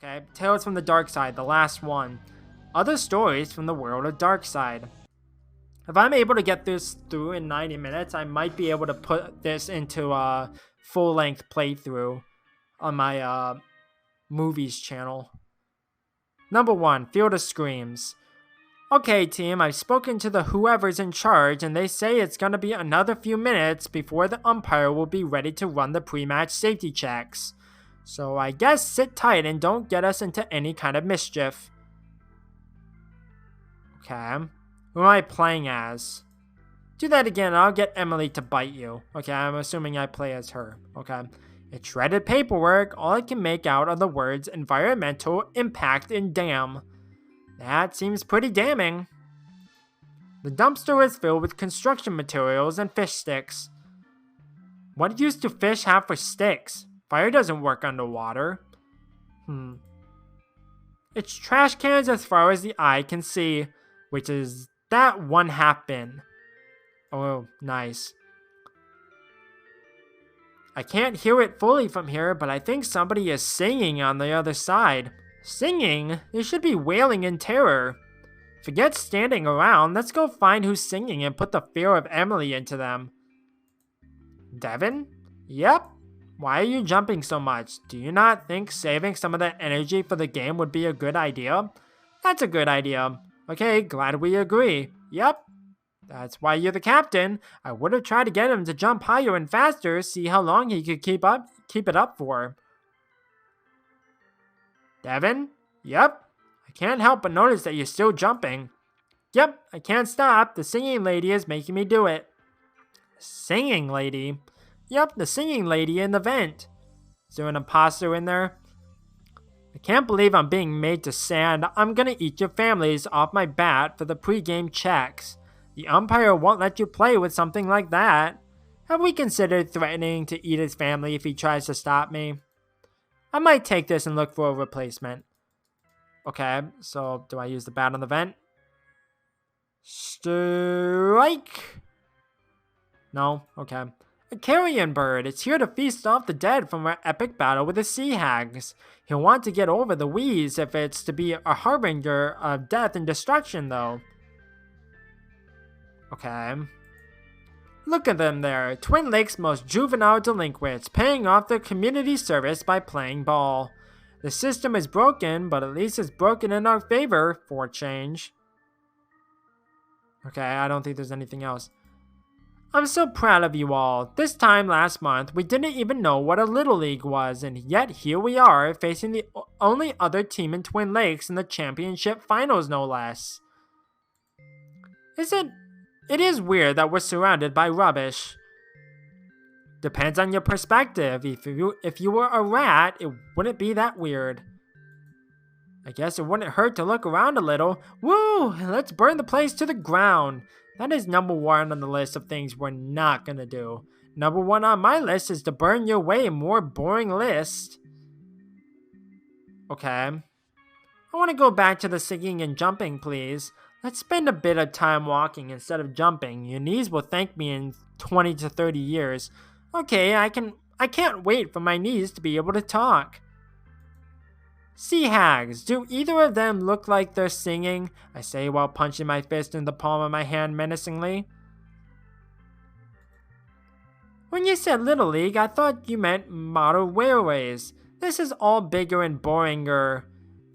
Okay, Tales from the Darkside, the last one. Other stories from the world of Darkside. If I'm able to get this through in 90 minutes, I might be able to put this into a full-length playthrough on my movies channel. Number 1, Field of Screams. Okay, team, I've spoken to the whoever's in charge, and they say it's gonna be another few minutes before the umpire will be ready to run the pre-match safety checks. So I guess sit tight and don't get us into any kind of mischief. Okay. Who am I playing as? Do that again, I'll get Emily to bite you. Okay, I'm assuming I play as her. Okay. It's shredded paperwork. All I can make out are the words environmental impact and dam. That seems pretty damning. The dumpster is filled with construction materials and fish sticks. What use do fish have for sticks? Fire doesn't work underwater. It's trash cans as far as the eye can see, which is that 1/2 bin. Oh, nice. I can't hear it fully from here, but I think somebody is singing on the other side. Singing? They should be wailing in terror. Forget standing around, let's go find who's singing and put the fear of Emily into them. Devin? Yep. Why are you jumping so much? Do you not think saving some of that energy for the game would be a good idea? That's a good idea. Okay, glad we agree. Yep. That's why you're the captain. I would have tried to get him to jump higher and faster, see how long he could keep it up for. Devin? Yep. I can't help but notice that you're still jumping. Yep, I can't stop. The singing lady is making me do it. Singing lady? Yep, the singing lady in the vent. Is there an imposter in there? I can't believe I'm being made to stand. I'm gonna eat your families off my bat for the pre-game checks. The umpire won't let you play with something like that. Have we considered threatening to eat his family if he tries to stop me? I might take this and look for a replacement. Okay, so do I use the bat on the vent? Strike! No? Okay. A carrion bird. It's here to feast off the dead from our epic battle with the sea hags. He'll want to get over the wheeze if it's to be a harbinger of death and destruction, though. Okay. Look at them there. Twin Lakes' most juvenile delinquents, paying off their community service by playing ball. The system is broken, but at least it's broken in our favor, for a change. Okay, I don't think there's anything else. I'm so proud of you all. This time last month, we didn't even know what a Little League was, and yet here we are, facing the only other team in Twin Lakes in the championship finals, no less. It is weird that we're surrounded by rubbish. Depends on your perspective. If you were a rat, it wouldn't be that weird. I guess it wouldn't hurt to look around a little. Woo! Let's burn the place to the ground. That is number 1 on the list of things we're not gonna do. Number 1 on my list is to burn your way more boring list. Okay. I want to go back to the singing and jumping, please. Let's spend a bit of time walking instead of jumping. Your knees will thank me in 20 to 30 years. Okay, I can't wait for my knees to be able to talk. Sea hags, do either of them look like they're singing? I say while punching my fist in the palm of my hand menacingly. When you said Little League, I thought you meant model railways. This is all bigger and boringer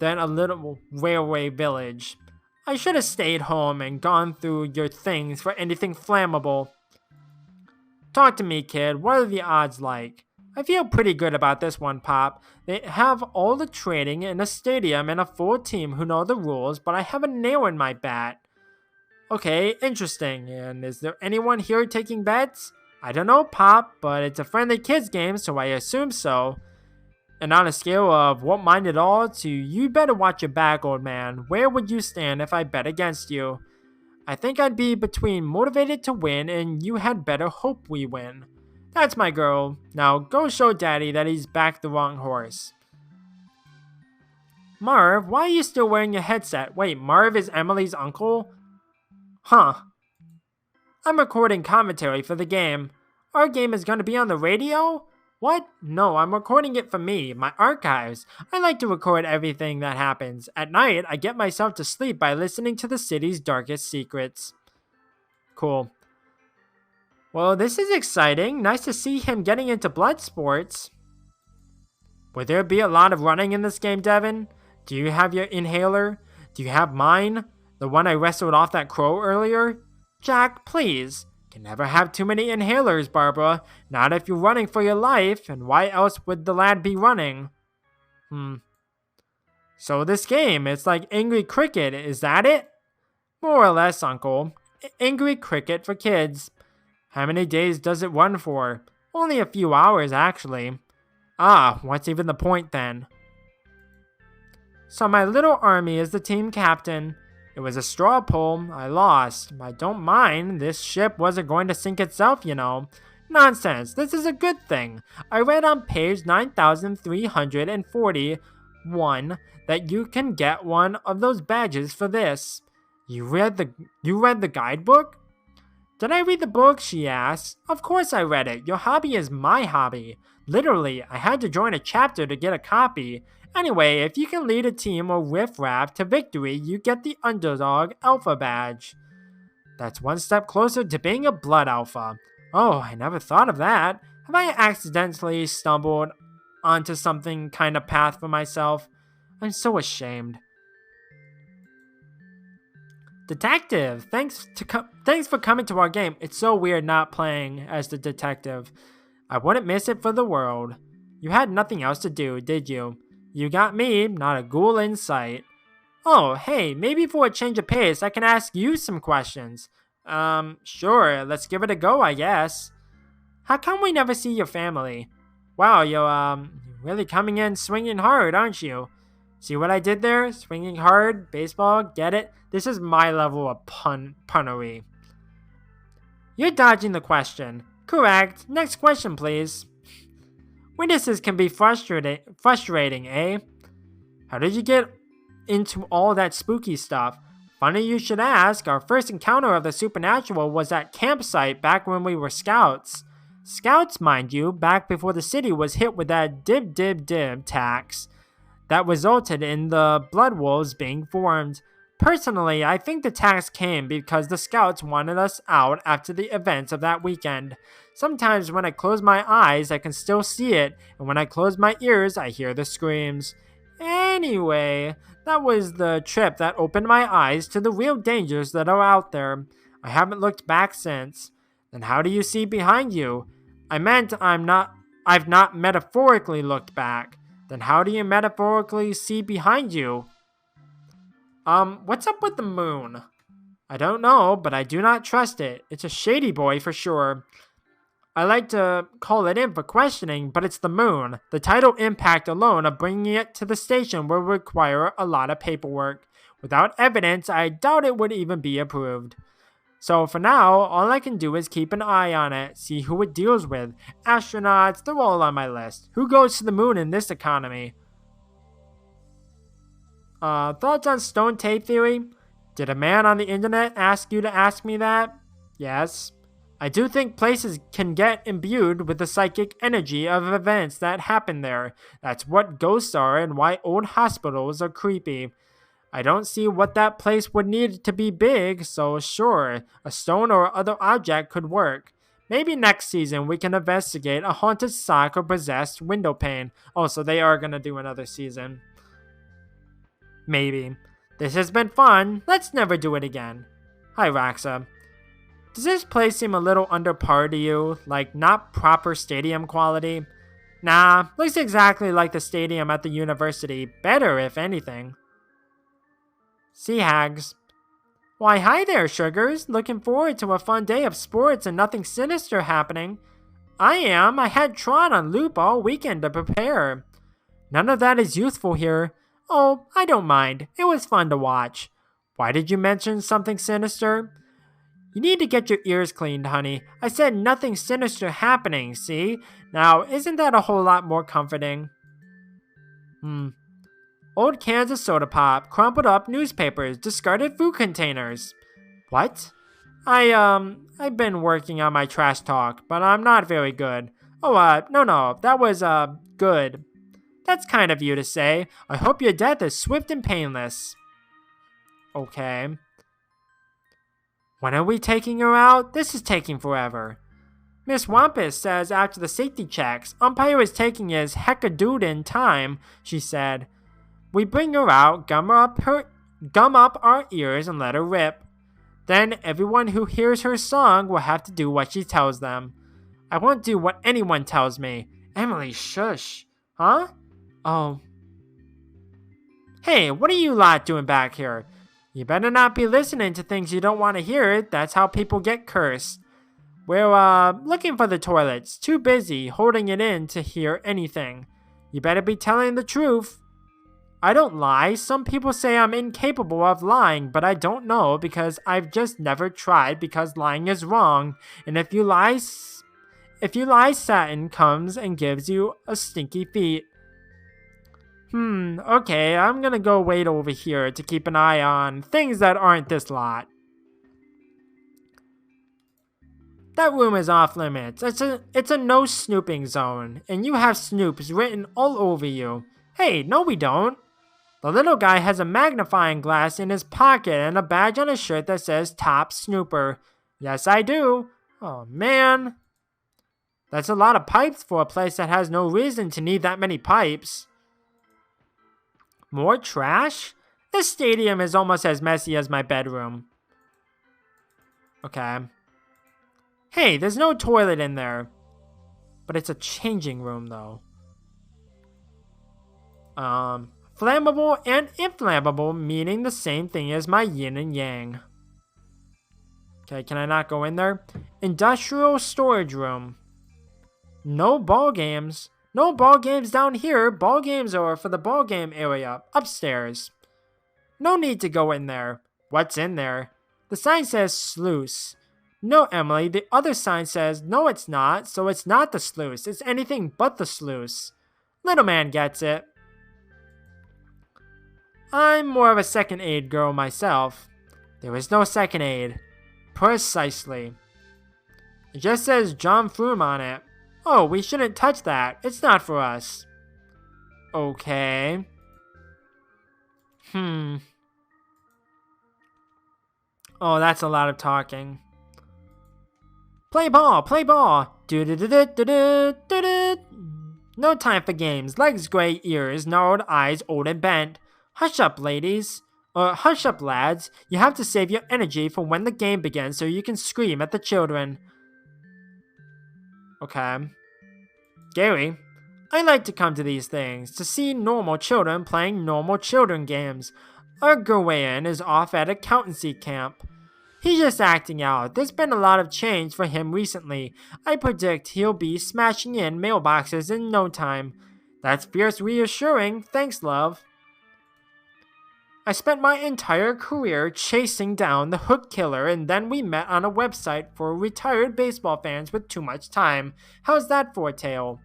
than a little railway village. I should have stayed home and gone through your things for anything flammable. Talk to me, kid. What are the odds like? I feel pretty good about this one, Pop. They have all the training in a stadium and a full team who know the rules, but I have a nail in my bat. Okay, interesting. And is there anyone here taking bets? I don't know, Pop, but it's a friendly kids game, so I assume so. And on a scale of won't mind at all to you better watch your back, old man, where would you stand if I bet against you? I think I'd be between motivated to win and you had better hope we win. That's my girl. Now go show Daddy that he's backed the wrong horse. Marv, why are you still wearing your headset? Wait, Marv is Emily's uncle? Huh. I'm recording commentary for the game. Our game is going to be on the radio? What? No, I'm recording it for me, my archives. I like to record everything that happens. At night, I get myself to sleep by listening to the city's darkest secrets. Cool. Well, this is exciting. Nice to see him getting into blood sports. Would there be a lot of running in this game, Devin? Do you have your inhaler? Do you have mine? The one I wrestled off that crow earlier? Jack, please. Can never have too many inhalers, Barbara. Not if you're running for your life, and why else would the lad be running? So this game, it's like Angry Cricket, is that it? More or less, Uncle. Angry Cricket for kids. How many days does it run for? Only a few hours, actually. Ah, what's even the point then? So my little army is the team captain. It was a straw poll. I lost. I don't mind. This ship wasn't going to sink itself, you know. Nonsense. This is a good thing. I read on page 9341 that you can get one of those badges for this. You read the guidebook? Did I read the book? She asked. Of course I read it. Your hobby is my hobby. Literally, I had to join a chapter to get a copy. Anyway, if you can lead a team or riff-raff to victory, you get the Underdog Alpha badge. That's one step closer to being a Blood Alpha. Oh, I never thought of that. Have I accidentally stumbled onto something kind of path for myself? I'm so ashamed. Detective, thanks for coming to our game. It's so weird not playing as the detective. I wouldn't miss it for the world. You had nothing else to do, did you? You got me, not a ghoul in sight. Oh, hey, maybe for a change of pace, I can ask you some questions. Sure, let's give it a go, I guess. How come we never see your family? Wow, you're really coming in swinging hard, aren't you? See what I did there? Swinging hard, baseball, get it? This is my level of punnery. You're dodging the question. Correct. Next question, please. Witnesses can be frustrating, eh? How did you get into all that spooky stuff? Funny you should ask. Our first encounter of the supernatural was at campsite back when we were scouts. Scouts, mind you, back before the city was hit with that dib tax that resulted in the Blood Wolves being formed. Personally, I think the tax came because the scouts wanted us out after the events of that weekend. Sometimes when I close my eyes, I can still see it, and when I close my ears, I hear the screams. Anyway, that was the trip that opened my eyes to the real dangers that are out there. I haven't looked back since. Then how do you see behind you? I meant I've not metaphorically looked back. Then how do you metaphorically see behind you? What's up with the moon? I don't know, but I do not trust it. It's a shady boy for sure. I like to call it in for questioning, but it's the moon. The tidal impact alone of bringing it to the station will require a lot of paperwork. Without evidence, I doubt it would even be approved. So for now, all I can do is keep an eye on it, see who it deals with. Astronauts, they're all on my list. Who goes to the moon in this economy? Thoughts on stone tape theory? Did a man on the internet ask you to ask me that? Yes. I do think places can get imbued with the psychic energy of events that happen there. That's what ghosts are and why old hospitals are creepy. I don't see what that place would need to be big, so sure, a stone or other object could work. Maybe next season we can investigate a haunted sock or possessed window pane. Oh, so they are gonna do another season. Maybe. This has been fun. Let's never do it again. Hi, Raxa. Does this place seem a little under par to you? Like, not proper stadium quality? Nah, looks exactly like the stadium at the university. Better, if anything. Sea Hags. Why, hi there, Sugars. Looking forward to a fun day of sports and nothing sinister happening. I am. I had Tron on loop all weekend to prepare. None of that is useful here. Oh, I don't mind. It was fun to watch. Why did you mention something sinister? You need to get your ears cleaned, honey. I said nothing sinister happening, see? Now, isn't that a whole lot more comforting? Old cans of soda pop, crumpled up newspapers, discarded food containers. What? I've been working on my trash talk, but I'm not very good. Oh, no, that was, good. That's kind of you to say. I hope your death is swift and painless. Okay. When are we taking her out? This is taking forever. Miss Wampus says after the safety checks, umpire is taking his heckadoodin time, she said. We bring her out, gum up our ears and let her rip. Then everyone who hears her song will have to do what she tells them. I won't do what anyone tells me. Emily, shush. Huh? Oh. Hey, what are you lot doing back here? You better not be listening to things you don't want to hear. That's how people get cursed. We're, looking for the toilets. Too busy holding it in to hear anything. You better be telling the truth. I don't lie. Some people say I'm incapable of lying, but I don't know because I've just never tried because lying is wrong. And if you lie, Satin comes and gives you a stinky feet. Okay, I'm gonna go wait over here to keep an eye on things that aren't this lot. That room is off limits. It's a no snooping zone, and you have snoops written all over you. Hey, no we don't. The little guy has a magnifying glass in his pocket and a badge on his shirt that says Top Snooper. Yes, I do. Oh, man. That's a lot of pipes for a place that has no reason to need that many pipes. More trash? This stadium is almost as messy as my bedroom. Okay. Hey, there's no toilet in there. But it's a changing room, though. Flammable and inflammable, meaning the same thing as my yin and yang. Okay, can I not go in there? Industrial storage room. No ball games. No ball games down here. Ball games are for the ball game area, upstairs. No need to go in there. What's in there? The sign says sluice. No, Emily, the other sign says no it's not, so it's not the sluice. It's anything but the sluice. Little man gets it. I'm more of a second aid girl myself. There is no second aid. Precisely. It just says John Froome on it. Oh, we shouldn't touch that. It's not for us. Okay. Oh, that's a lot of talking. Play ball, play ball. Do-do-do-do-do-do-do. No time for games. Legs gray, ears gnarled, eyes old and bent. Hush up, ladies. Or hush up, lads. You have to save your energy for when the game begins so you can scream at the children. Okay. Gary, I like to come to these things, to see normal children playing normal children games. Our Gawain is off at accountancy camp. He's just acting out. There's been a lot of change for him recently. I predict he'll be smashing in mailboxes in no time. That's fierce reassuring. Thanks, love. I spent my entire career chasing down the hook killer, and then we met on a website for retired baseball fans with too much time. How's that for a tale?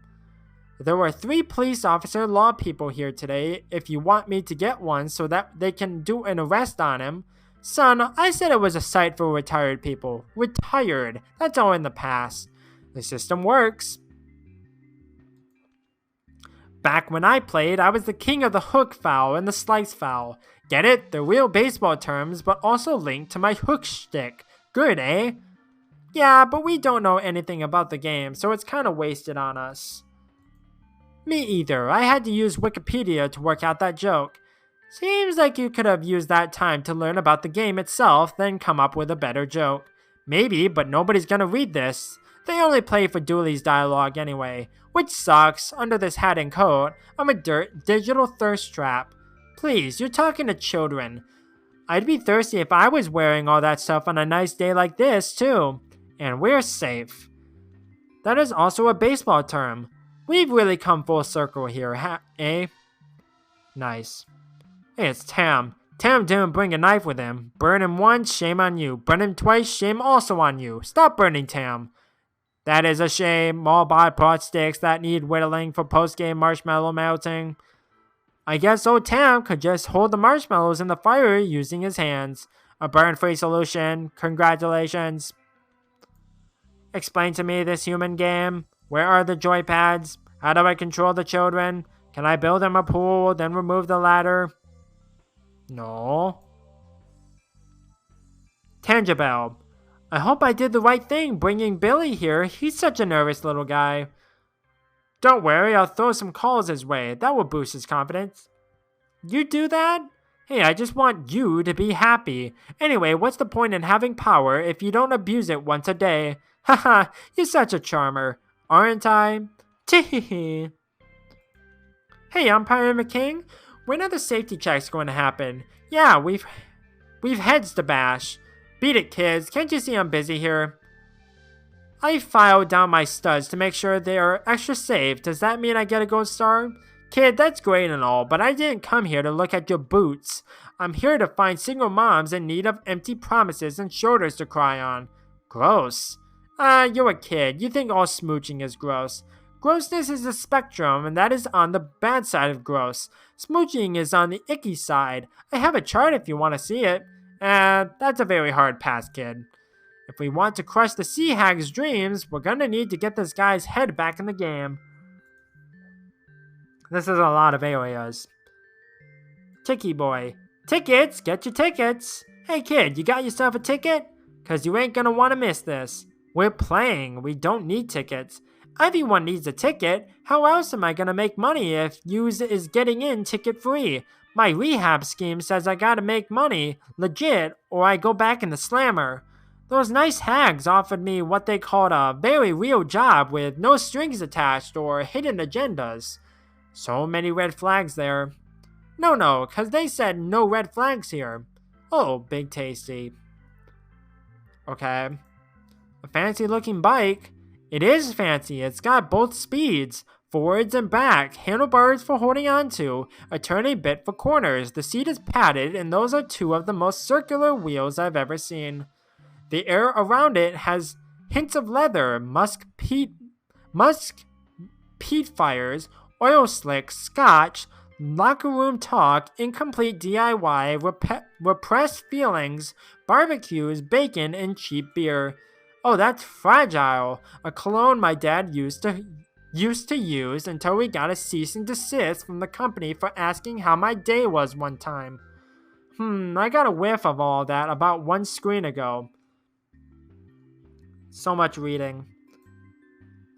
There were 3 police officer law people here today if you want me to get one so that they can do an arrest on him. Son, I said it was a site for retired people. Retired. That's all in the past. The system works. Back when I played, I was the king of the hook foul and the slice foul. Get it? They're real baseball terms, but also linked to my hook shtick. Good, eh? Yeah, but we don't know anything about the game, so it's kind of wasted on us. Me either. I had to use Wikipedia to work out that joke. Seems like you could have used that time to learn about the game itself, then come up with a better joke. Maybe, but nobody's gonna read this. They only play for Dooley's dialogue anyway, which sucks. Under this hat and coat, I'm a digital thirst trap. Please, you're talking to children. I'd be thirsty if I was wearing all that stuff on a nice day like this, too. And we're safe. That is also a baseball term. We've really come full circle here, eh? Nice. Hey, it's Tam. Tam didn't bring a knife with him. Burn him once, shame on you. Burn him twice, shame also on you. Stop burning Tam. That is a shame. All byproduct sticks that need whittling for post-game marshmallow melting. I guess old Tam could just hold the marshmallows in the fire using his hands. A burn-free solution. Congratulations. Explain to me this human game. Where are the joypads? How do I control the children? Can I build them a pool, then remove the ladder? No. Tangible. I hope I did the right thing bringing Billy here. He's such a nervous little guy. Don't worry, I'll throw some calls his way. That will boost his confidence. You do that? Hey, I just want you to be happy. Anyway, what's the point in having power if you don't abuse it once a day? Haha, you're such a charmer, aren't I? Tee. Hey, Umpire McKing, when are the safety checks going to happen? Yeah, we've heads to bash. Beat it, kids. Can't you see I'm busy here? I filed down my studs to make sure they are extra safe. Does that mean I get a gold star? Kid, that's great and all, but I didn't come here to look at your boots. I'm here to find single moms in need of empty promises and shoulders to cry on. Gross. You're a kid. You think all smooching is gross. Grossness is a spectrum, and that is on the bad side of gross. Smooching is on the icky side. I have a chart if you want to see it. That's a very hard pass, kid. If we want to crush the Sea Hag's dreams, we're gonna need to get this guy's head back in the game. This is a lot of areas. Ticky boy. Tickets! Get your tickets! Hey kid, you got yourself a ticket? Cause you ain't gonna wanna miss this. We're playing, we don't need tickets. Everyone needs a ticket. How else am I gonna make money if use is getting in ticket free? My rehab scheme says I gotta make money, legit, or I go back in the slammer. Those nice hags offered me what they called a very real job with no strings attached or hidden agendas. So many red flags there. No, cause they said no red flags here. Oh, big tasty. Okay. A fancy looking bike. It is fancy. It's got both speeds, forwards and back, handlebars for holding onto, a turning bit for corners. The seat is padded, and those are two of the most circular wheels I've ever seen. The air around it has hints of leather, musk peat fires, oil slicks, scotch, locker room talk, incomplete DIY, repressed feelings, barbecues, bacon, and cheap beer. Oh, that's Fragile, a cologne my dad used to use until we got a cease and desist from the company for asking how my day was one time. I got a whiff of all that about one screen ago. So much reading.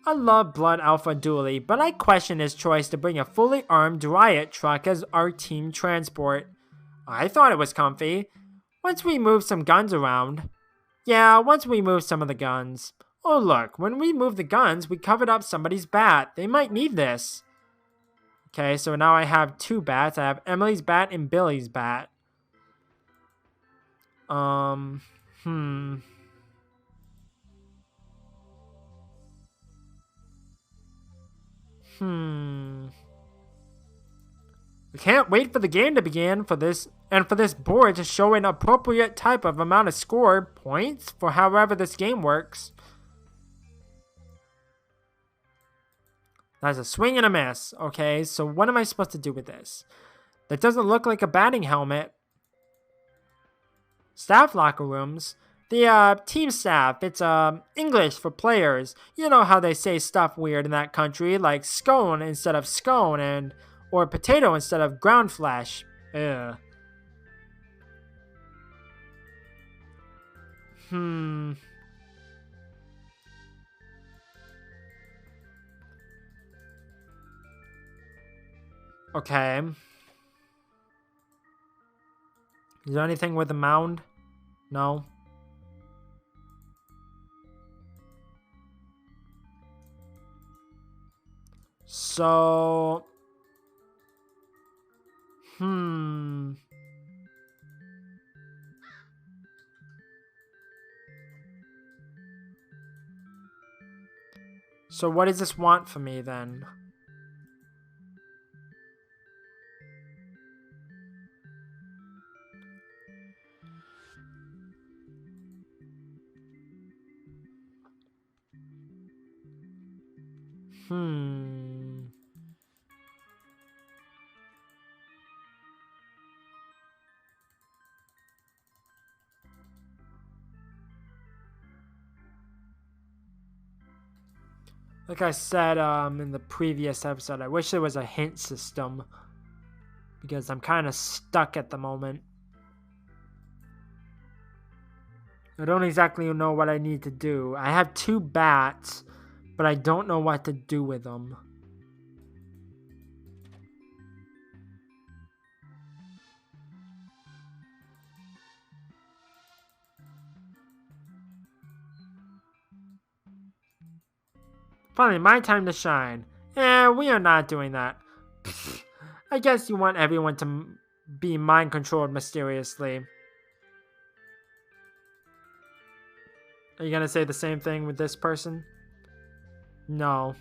I love Blood Alpha Dooley, but I question his choice to bring a fully armed riot truck as our team transport. I thought it was comfy. Once we moved some guns around. Yeah, once we moved some of the guns. Oh look, when we moved the guns, we covered up somebody's bat. They might need this. Okay, so now I have two bats. I have Emily's bat and Billy's bat. I can't wait for the game to begin for this board to show an appropriate type of amount of score points for however this game works. That's a swing and a miss. Okay, so what am I supposed to do with this? That doesn't look like a batting helmet. Staff locker rooms. The team staff, it's English for players. You know how they say stuff weird in that country, like scone instead of scone, or potato instead of ground flesh. Ugh. Okay. Is there anything with a mound? No. So, So what does this want from me then? Like I said in the previous episode, I wish there was a hint system. Because I'm kind of stuck at the moment. I don't exactly know what I need to do. I have 2 bats, but I don't know what to do with them. Finally, my time to shine. We are not doing that. I guess you want everyone to be mind-controlled mysteriously. Are you gonna say the same thing with this person? No.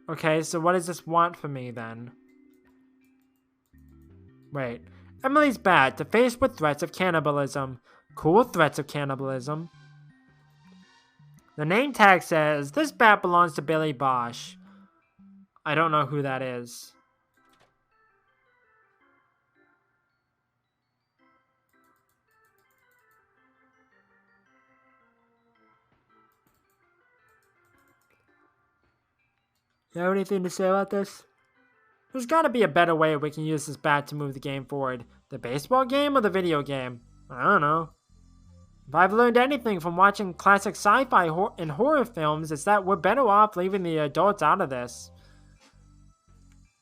Okay, so what does this want from me then? Wait. Emily's bat to face with threats of cannibalism. Cool threats of cannibalism. The name tag says, this bat belongs to Billy Bosch. I don't know who that is. You have anything to say about this? There's gotta be a better way we can use this bat to move the game forward. The baseball game or the video game? I don't know. If I've learned anything from watching classic sci-fi and horror films, it's that we're better off leaving the adults out of this.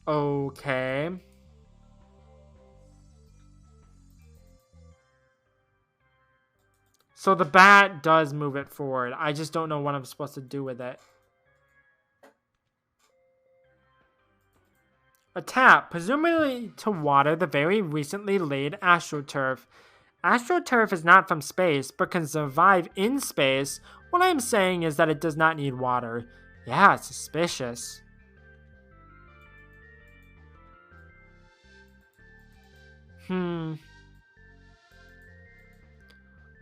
Okay. So the bat does move it forward. I just don't know what I'm supposed to do with it. A tap, presumably to water the very recently laid astroturf. Astroturf is not from space, but can survive in space. What I am saying is that it does not need water. Yeah, it's suspicious.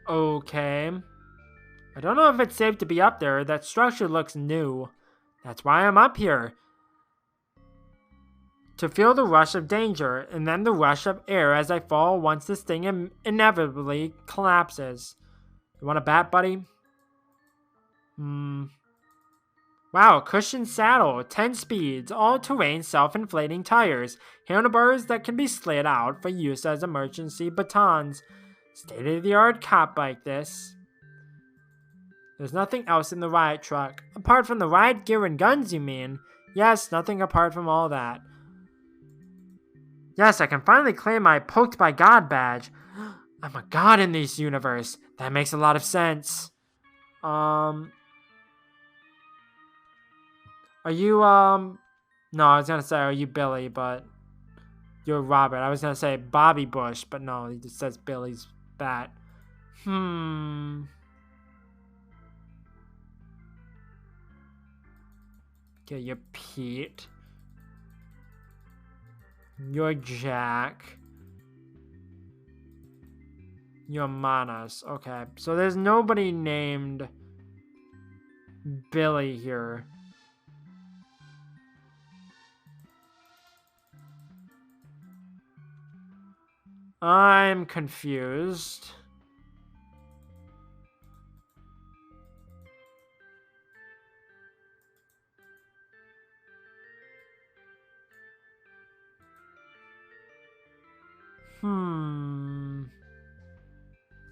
Okay. I don't know if it's safe to be up there. That structure looks new. That's why I'm up here. To feel the rush of danger, and then the rush of air as I fall once this thing inevitably collapses. You want a bat, buddy? Wow, cushioned saddle, 10 speeds, all-terrain self-inflating tires, handlebars that can be slid out for use as emergency batons. State-of-the-art cop bike, this. There's nothing else in the riot truck. Apart from the riot gear and guns, you mean? Yes, nothing apart from all that. Yes, I can finally claim my Poked by God badge. I'm a god in this universe. That makes a lot of sense. Are you, no, I was gonna say, are you Billy, but you're Robert. I was gonna say Bobby Bush, but no, he just says Billy's bat. Okay, you're Pete. You're Jack. You're Manas. Okay, so there's nobody named Billy here. I'm confused.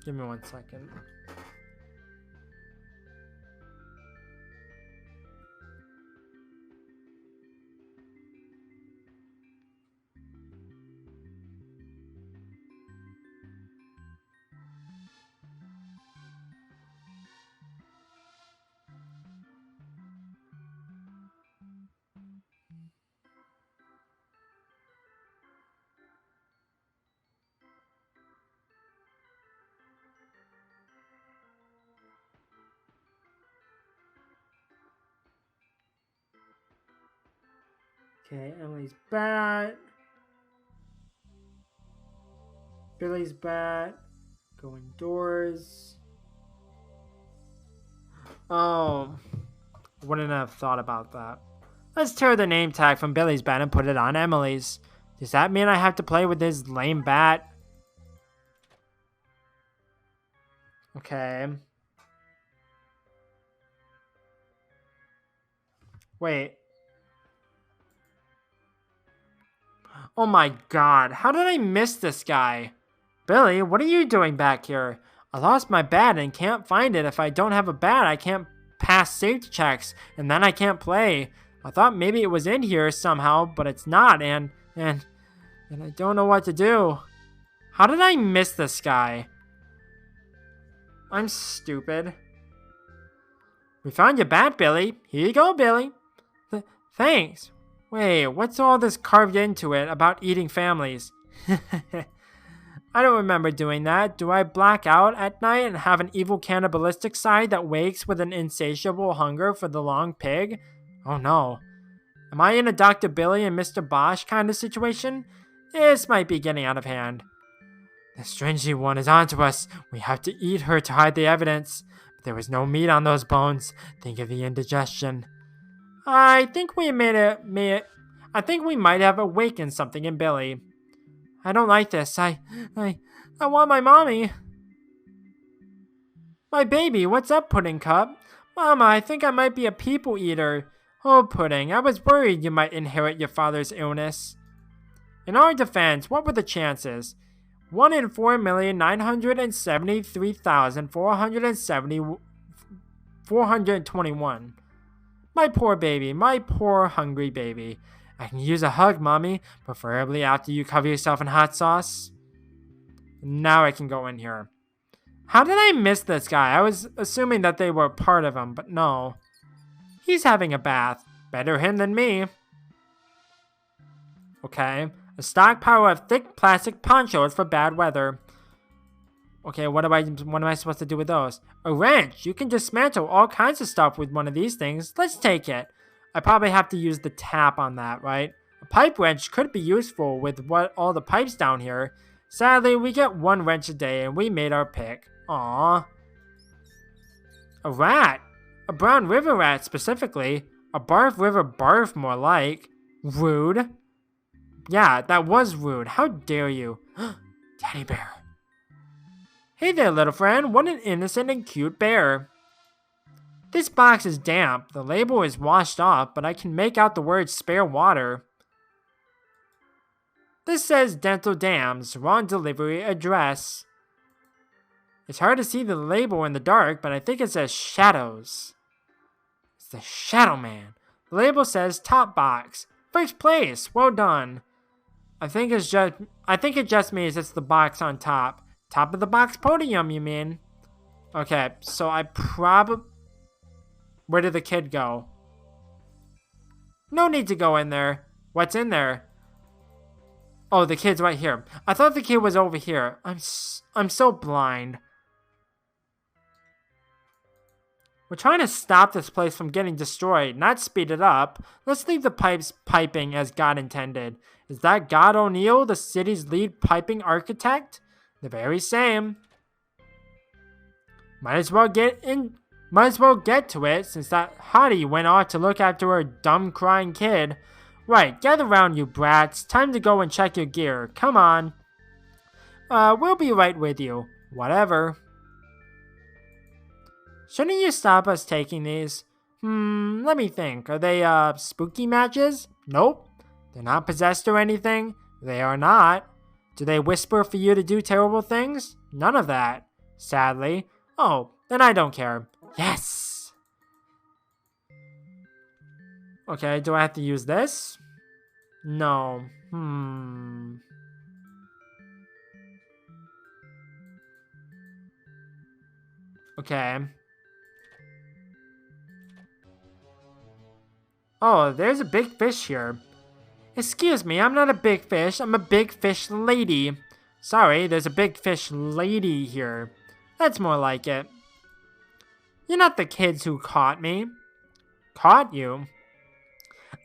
Give me 1 second. Okay, Emily's bat. Billy's bat. Go indoors. Oh, wouldn't have thought about that. Let's tear the name tag from Billy's bat and put it on Emily's. Does that mean I have to play with his lame bat? Okay. Wait. Oh my god, how did I miss this guy? Billy, what are you doing back here? I lost my bat and can't find it. If I don't have a bat, I can't pass safety checks, and then I can't play. I thought maybe it was in here somehow, but it's not, and I don't know what to do. How did I miss this guy? I'm stupid. We found your bat, Billy. Here you go, Billy. Thanks. Wait, what's all this carved into it about eating families? I don't remember doing that. Do I black out at night and have an evil cannibalistic side that wakes with an insatiable hunger for the long pig? Oh no. Am I in a Dr. Billy and Mr. Bosch kind of situation? This might be getting out of hand. The stringy one is onto us. We have to eat her to hide the evidence. But there was no meat on those bones. Think of the indigestion. I think we might have awakened something in Billy. I don't like this. I want my mommy. My baby, what's up, Pudding Cup? Mama, I think I might be a people eater. Oh, Pudding, I was worried you might inherit your father's illness. In our defense, what were the chances? 1 in 4,973,421. My poor baby, my poor hungry baby. I can use a hug, Mommy, preferably after you cover yourself in hot sauce. Now I can go in here. How did I miss this guy? I was assuming that they were part of him, but no. He's having a bath. Better him than me. Okay. A stockpile of thick plastic ponchos for bad weather. Okay, what am I supposed to do with those? A wrench! You can dismantle all kinds of stuff with one of these things. Let's take it. I probably have to use the tap on that, right? A pipe wrench could be useful with all the pipes down here. Sadly, we get 1 wrench a day and we made our pick. Aww. A rat! A brown river rat specifically. A barf river barf more like. Rude. Yeah, that was rude. How dare you? Teddy bear. Hey there, little friend. What an innocent and cute bear. This box is damp. The label is washed off, but I can make out the words spare water. This says Dental Dams, wrong delivery address. It's hard to see the label in the dark, but I think it says Shadows. It's the Shadow Man. The label says Top Box. First place. Well done. I think it just means it's the box on top. Top of the box podium, you mean? Okay, so I probably... Where did the kid go? No need to go in there. What's in there? Oh, the kid's right here. I thought the kid was over here. I'm so blind. We're trying to stop this place from getting destroyed, not speed it up. Let's leave the pipes piping as God intended. Is that God O'Neill, the city's lead piping architect? The very same. Might as well get to it, since that hottie went off to look after her dumb crying kid. Right, gather round, you brats. Time to go and check your gear. Come on. We'll be right with you. Whatever. Shouldn't you stop us taking these? Let me think. Are they, spooky matches? Nope. They're not possessed or anything? They are not. Do they whisper for you to do terrible things? None of that. Sadly. Oh, then I don't care. Yes! Okay, do I have to use this? No. Okay. Oh, there's a big fish here. Excuse me, I'm not a big fish. I'm a big fish lady. Sorry, there's a big fish lady here. That's more like it. You're not the kids who caught me. Caught you?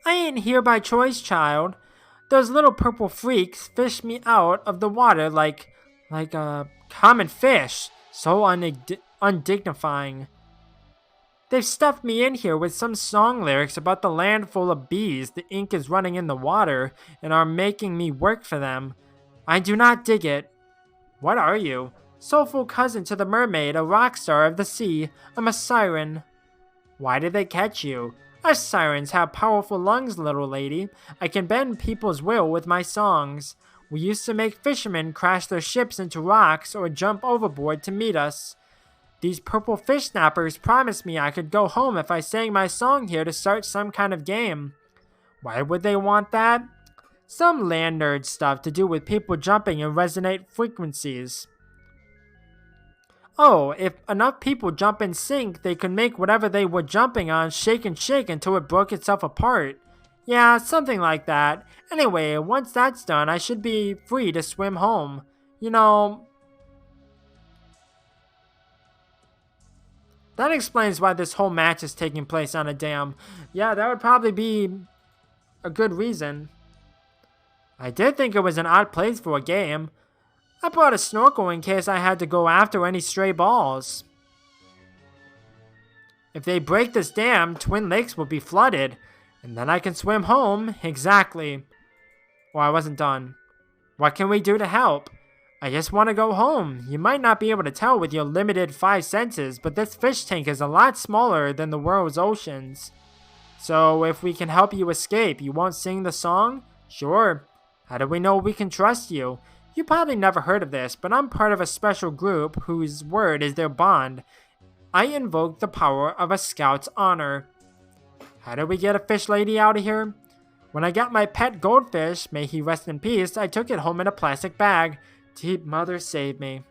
I ain't here by choice, child. Those little purple freaks fished me out of the water like a common fish. So undignifying. They've stuffed me in here with some song lyrics about the land full of bees, the ink is running in the water, and are making me work for them. I do not dig it. What are you? soulful cousin to the mermaid, a rock star of the sea. I'm a siren. Why did they catch you? Us sirens have powerful lungs, little lady. I can bend people's will with my songs. We used to make fishermen crash their ships into rocks or jump overboard to meet us. These purple fish snappers promised me I could go home if I sang my song here to start some kind of game. Why would they want that? Some land nerd stuff to do with people jumping in resonate frequencies. Oh, if enough people jump in sync, they could make whatever they were jumping on shake and shake until it broke itself apart. Yeah, something like that. Anyway, once that's done, I should be free to swim home. You know, that explains why this whole match is taking place on a dam. Yeah, that would probably be a good reason. I did think it was an odd place for a game. I brought a snorkel in case I had to go after any stray balls. If they break this dam, Twin Lakes will be flooded. And then I can swim home. Exactly. Well, I wasn't done. What can we do to help? I just want to go home. You might not be able to tell with your limited 5 senses, but this fish tank is a lot smaller than the world's oceans. So if we can help you escape, you won't sing the song? Sure. How do we know we can trust you? You probably never heard of this, but I'm part of a special group whose word is their bond. I invoke the power of a scout's honor. How did we get a fish lady out of here? When I got my pet goldfish, may he rest in peace, I took it home in a plastic bag. Deep mother save me.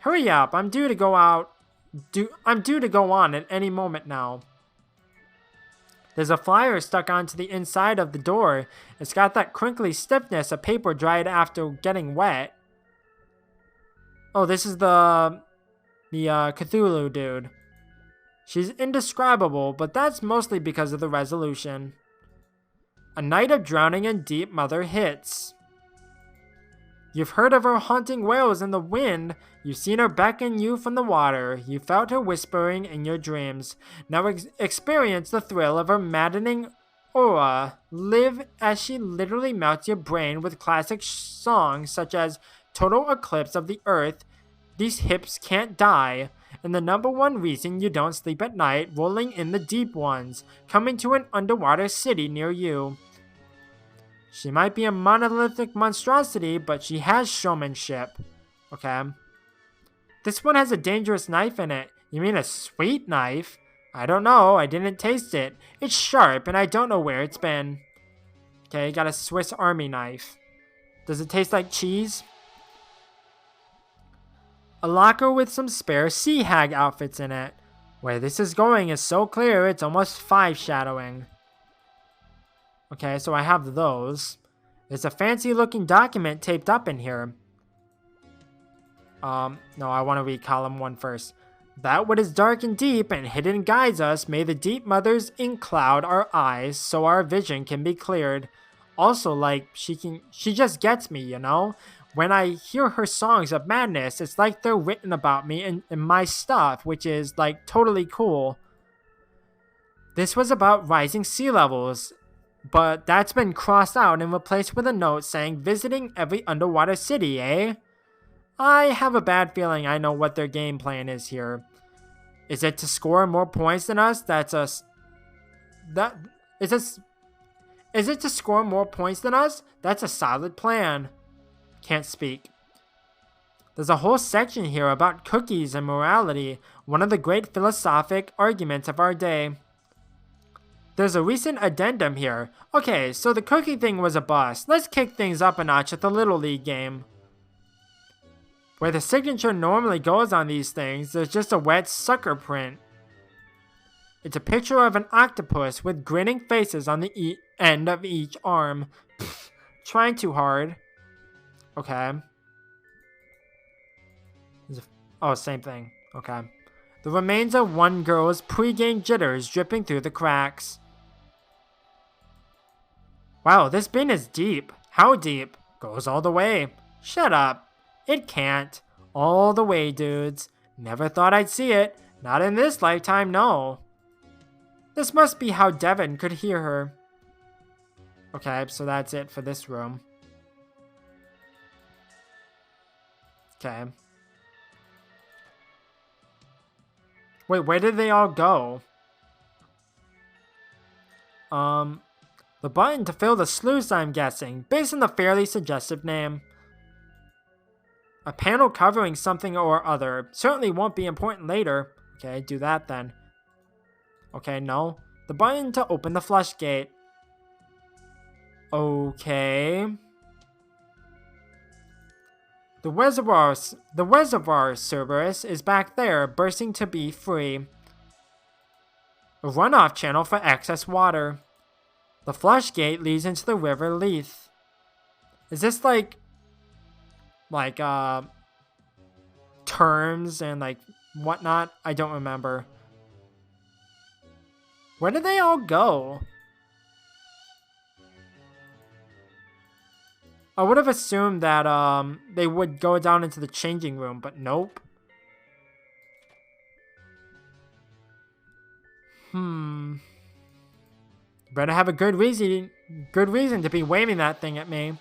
Hurry up, I'm due to go on at any moment now. There's a flyer stuck onto the inside of the door. It's got that crinkly stiffness of paper dried after getting wet. Oh, this is the Cthulhu dude. She's indescribable, but that's mostly because of the resolution. A night of drowning and deep mother hits. You've heard of her haunting wails in the wind. You've seen her beckon you from the water. You felt her whispering in your dreams. Now experience the thrill of her maddening aura. Live as she literally melts your brain with classic songs such as Total Eclipse of the Earth, These Hips Can't Die, and the #1 reason you don't sleep at night, Rolling in the Deep Ones, coming to an underwater city near you. She might be a monolithic monstrosity, but she has showmanship. Okay. This one has a dangerous knife in it. You mean a sweet knife? I don't know. I didn't taste it. It's sharp, and I don't know where it's been. Okay, got a Swiss Army knife. Does it taste like cheese? A locker with some spare sea hag outfits in it. Where this is going is so clear, it's almost 5-shadowing. Okay, so I have those. There's a fancy looking document taped up in here. No, I want to read column 1 first. That what is dark and deep and hidden guides us. May the deep mothers cloud our eyes so our vision can be cleared. Also, like, she just gets me, you know? When I hear her songs of madness, it's like they're written about me and my stuff, which is, like, totally cool. This was about rising sea levels, but that's been crossed out and replaced with a note saying visiting every underwater city, eh? I have a bad feeling I know what their game plan is here. Is it to score more points than us? Is it to score more points than us? That's a solid plan. Can't speak. There's a whole section here about cookies and morality, one of the great philosophic arguments of our day. There's a recent addendum here. Okay, so the cookie thing was a bust. Let's kick things up a notch at the Little League game. Where the signature normally goes on these things, there's just a wet sucker print. It's a picture of an octopus with grinning faces on the end of each arm. Pfft, trying too hard. Okay. Oh, same thing. Okay. The remains of one girl's pre-game jitters dripping through the cracks. Wow, this bin is deep. How deep? Goes all the way. Shut up. It can't. All the way, dudes. Never thought I'd see it. Not in this lifetime, no. This must be how Devin could hear her. Okay, so that's it for this room. Okay. Wait, where did they all go? The button to fill the sluice, I'm guessing, based on the fairly suggestive name. A panel covering something or other. Certainly won't be important later. Okay, do that then. Okay, no. The button to open the flush gate. Okay. The reservoir Cerberus is back there, bursting to be free. A runoff channel for excess water. The flush gate leads into the river Leith. Is this like terms and like whatnot? I don't remember. Where did they all go? I would have assumed that they would go down into the changing room, but nope. Better have a good reason to be waving that thing at me.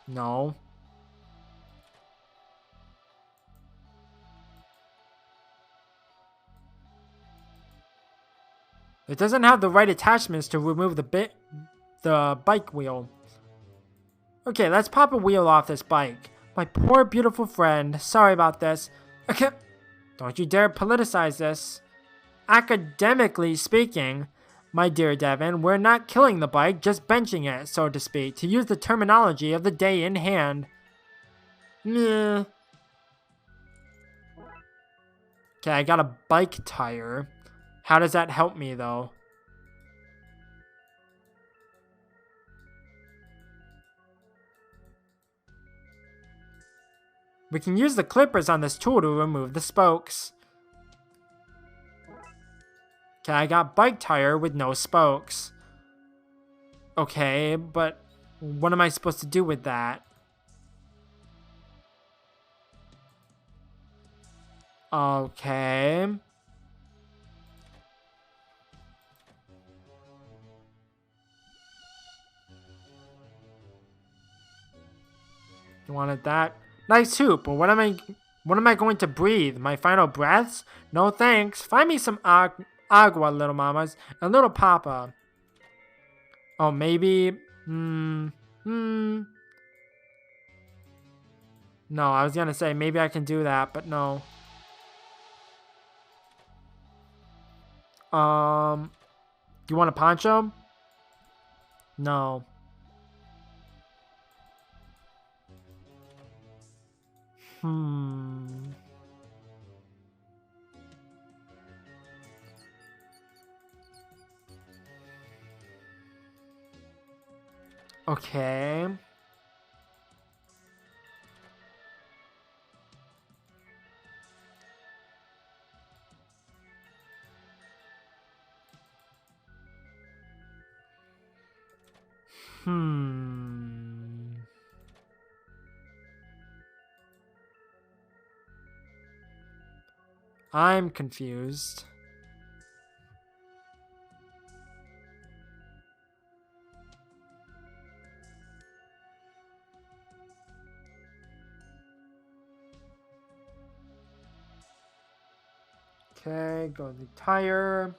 No. It doesn't have the right attachments to remove the bike wheel. Okay, let's pop a wheel off this bike. My poor beautiful friend. Sorry about this. Okay. Don't you dare politicize this. Academically speaking, my dear Devin, we're not killing the bike, just benching it, so to speak, to use the terminology of the day in hand. Meh. Okay, I got a bike tire. How does that help me, though? We can use the clippers on this tool to remove the spokes. Okay, I got bike tire with no spokes. Okay, but what am I supposed to do with that? Okay. You wanted that? Nice hoop, but what am I going to breathe? My final breaths? No thanks. Find me some agua, little mamas, and little papa. Oh, maybe. No, I was gonna say maybe I can do that, but no. You want a poncho? No. Okay. I'm confused. Okay, go to the tire.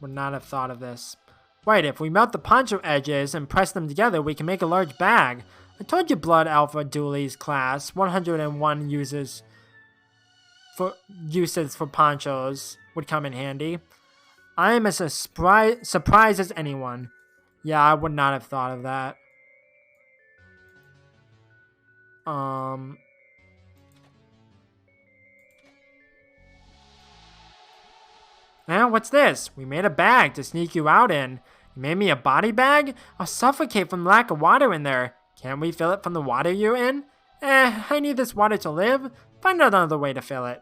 Would not have thought of this. Right, if we melt the poncho edges and press them together, we can make a large bag. I told you Blood Alpha Dooley's class, 101 uses for ponchos would come in handy. I am as surprised as anyone. Yeah, I would not have thought of that. Now, what's this? We made a bag to sneak you out in. You made me a body bag? I'll suffocate from lack of water in there. Can't we fill it from the water you're in? I need this water to live. Find another way to fill it.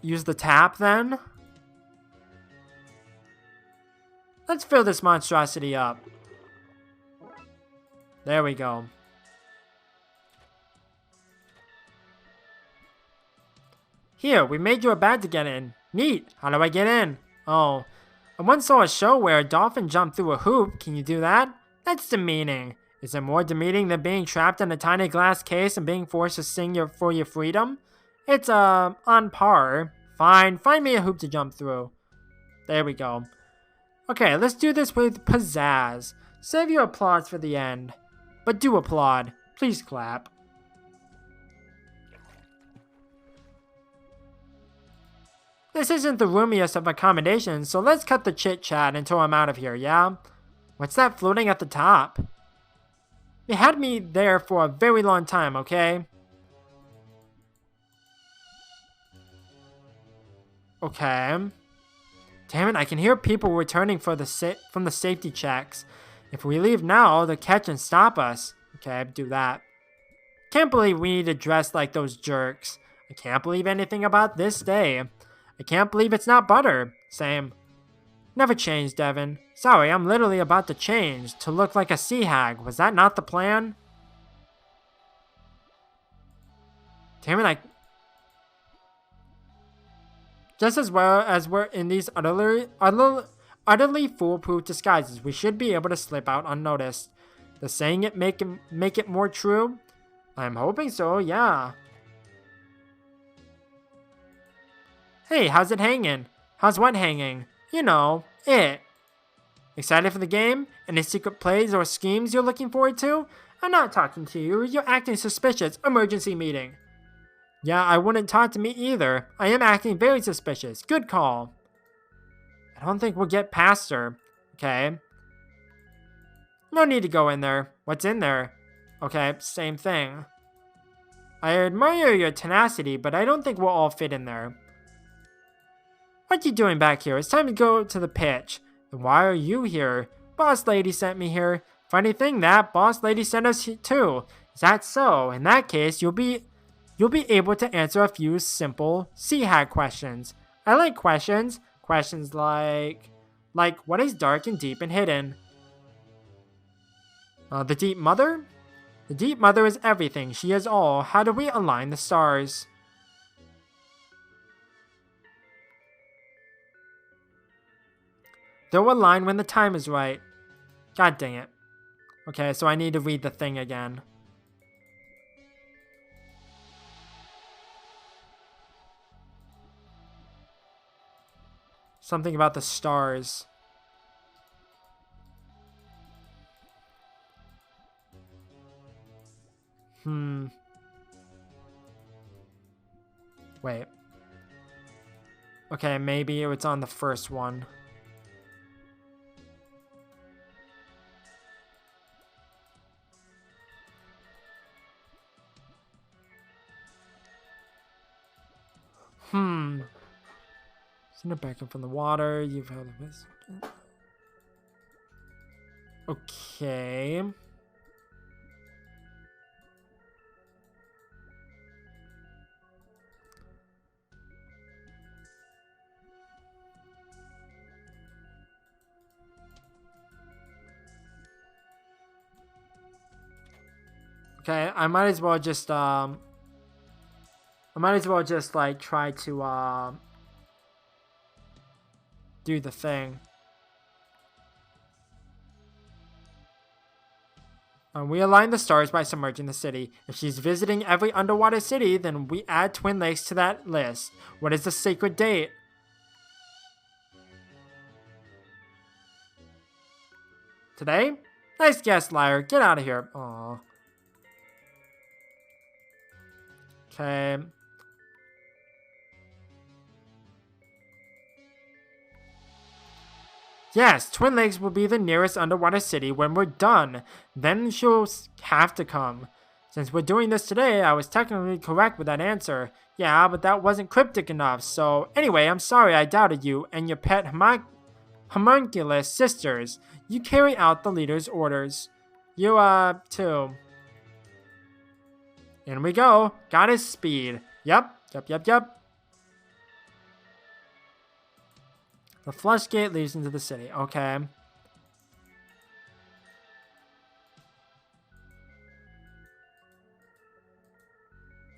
Use the tap, then? Let's fill this monstrosity up. There we go. Here, we made you a bag to get in. Neat. How do I get in? Oh. I once saw a show where a dolphin jumped through a hoop. Can you do that? That's demeaning. Is it more demeaning than being trapped in a tiny glass case and being forced to sing for your freedom? It's, on par. Fine, find me a hoop to jump through. There we go. Okay, let's do this with pizzazz. Save your applause for the end. But do applaud. Please clap. This isn't the roomiest of accommodations, so let's cut the chit-chat until I'm out of here, yeah? What's that floating at the top? You had me there for a very long time, okay? Okay. Damn it, I can hear people returning from the safety checks. If we leave now, they'll catch and stop us. Okay, do that. Can't believe we need to dress like those jerks. I can't believe anything about this day. I can't believe it's not butter. Same. Never change, Devin. Sorry, I'm literally about to change to look like a sea hag. Was that not the plan? Damn it, just as well as we're in these utterly foolproof disguises, we should be able to slip out unnoticed. Does saying it make it more true? I'm hoping so, yeah. Hey, how's it hanging? How's what hanging? You know, it. Excited for the game? Any secret plays or schemes you're looking forward to? I'm not talking to you. You're acting suspicious. Emergency meeting. Yeah, I wouldn't talk to me either. I am acting very suspicious. Good call. I don't think we'll get past her. Okay. No need to go in there. What's in there? Okay, same thing. I admire your tenacity, but I don't think we'll all fit in there. What you doing back here? It's time to go to the pitch. Then why are you here? Boss lady sent me here. Funny thing, that boss lady sent us here too. Is that so? In that case, you'll be able to answer a few simple sea hag questions. I like questions. Questions like what is dark and deep and hidden? The deep mother? The deep mother is everything. She is all. How do we align the stars? They'll align when the time is right. God dang it. Okay, so I need to read the thing again. Something about the stars. Wait. Okay, maybe it's on the first one. Send it back up from the water. You've held a miss. Okay. Okay, I might as well just like try to do the thing. We align the stars by submerging the city. If she's visiting every underwater city, then we add Twin Lakes to that list. What is the sacred date? Today? Nice guess, liar. Get out of here. Aww. Okay. Yes, Twin Lakes will be the nearest underwater city when we're done. Then she'll have to come. Since we're doing this today, I was technically correct with that answer. Yeah, but that wasn't cryptic enough, so... Anyway, I'm sorry I doubted you and your pet homunculus sisters. You carry out the leader's orders. You, too. In we go. Got his speed. Yep. The flush gate leads into the city. Okay.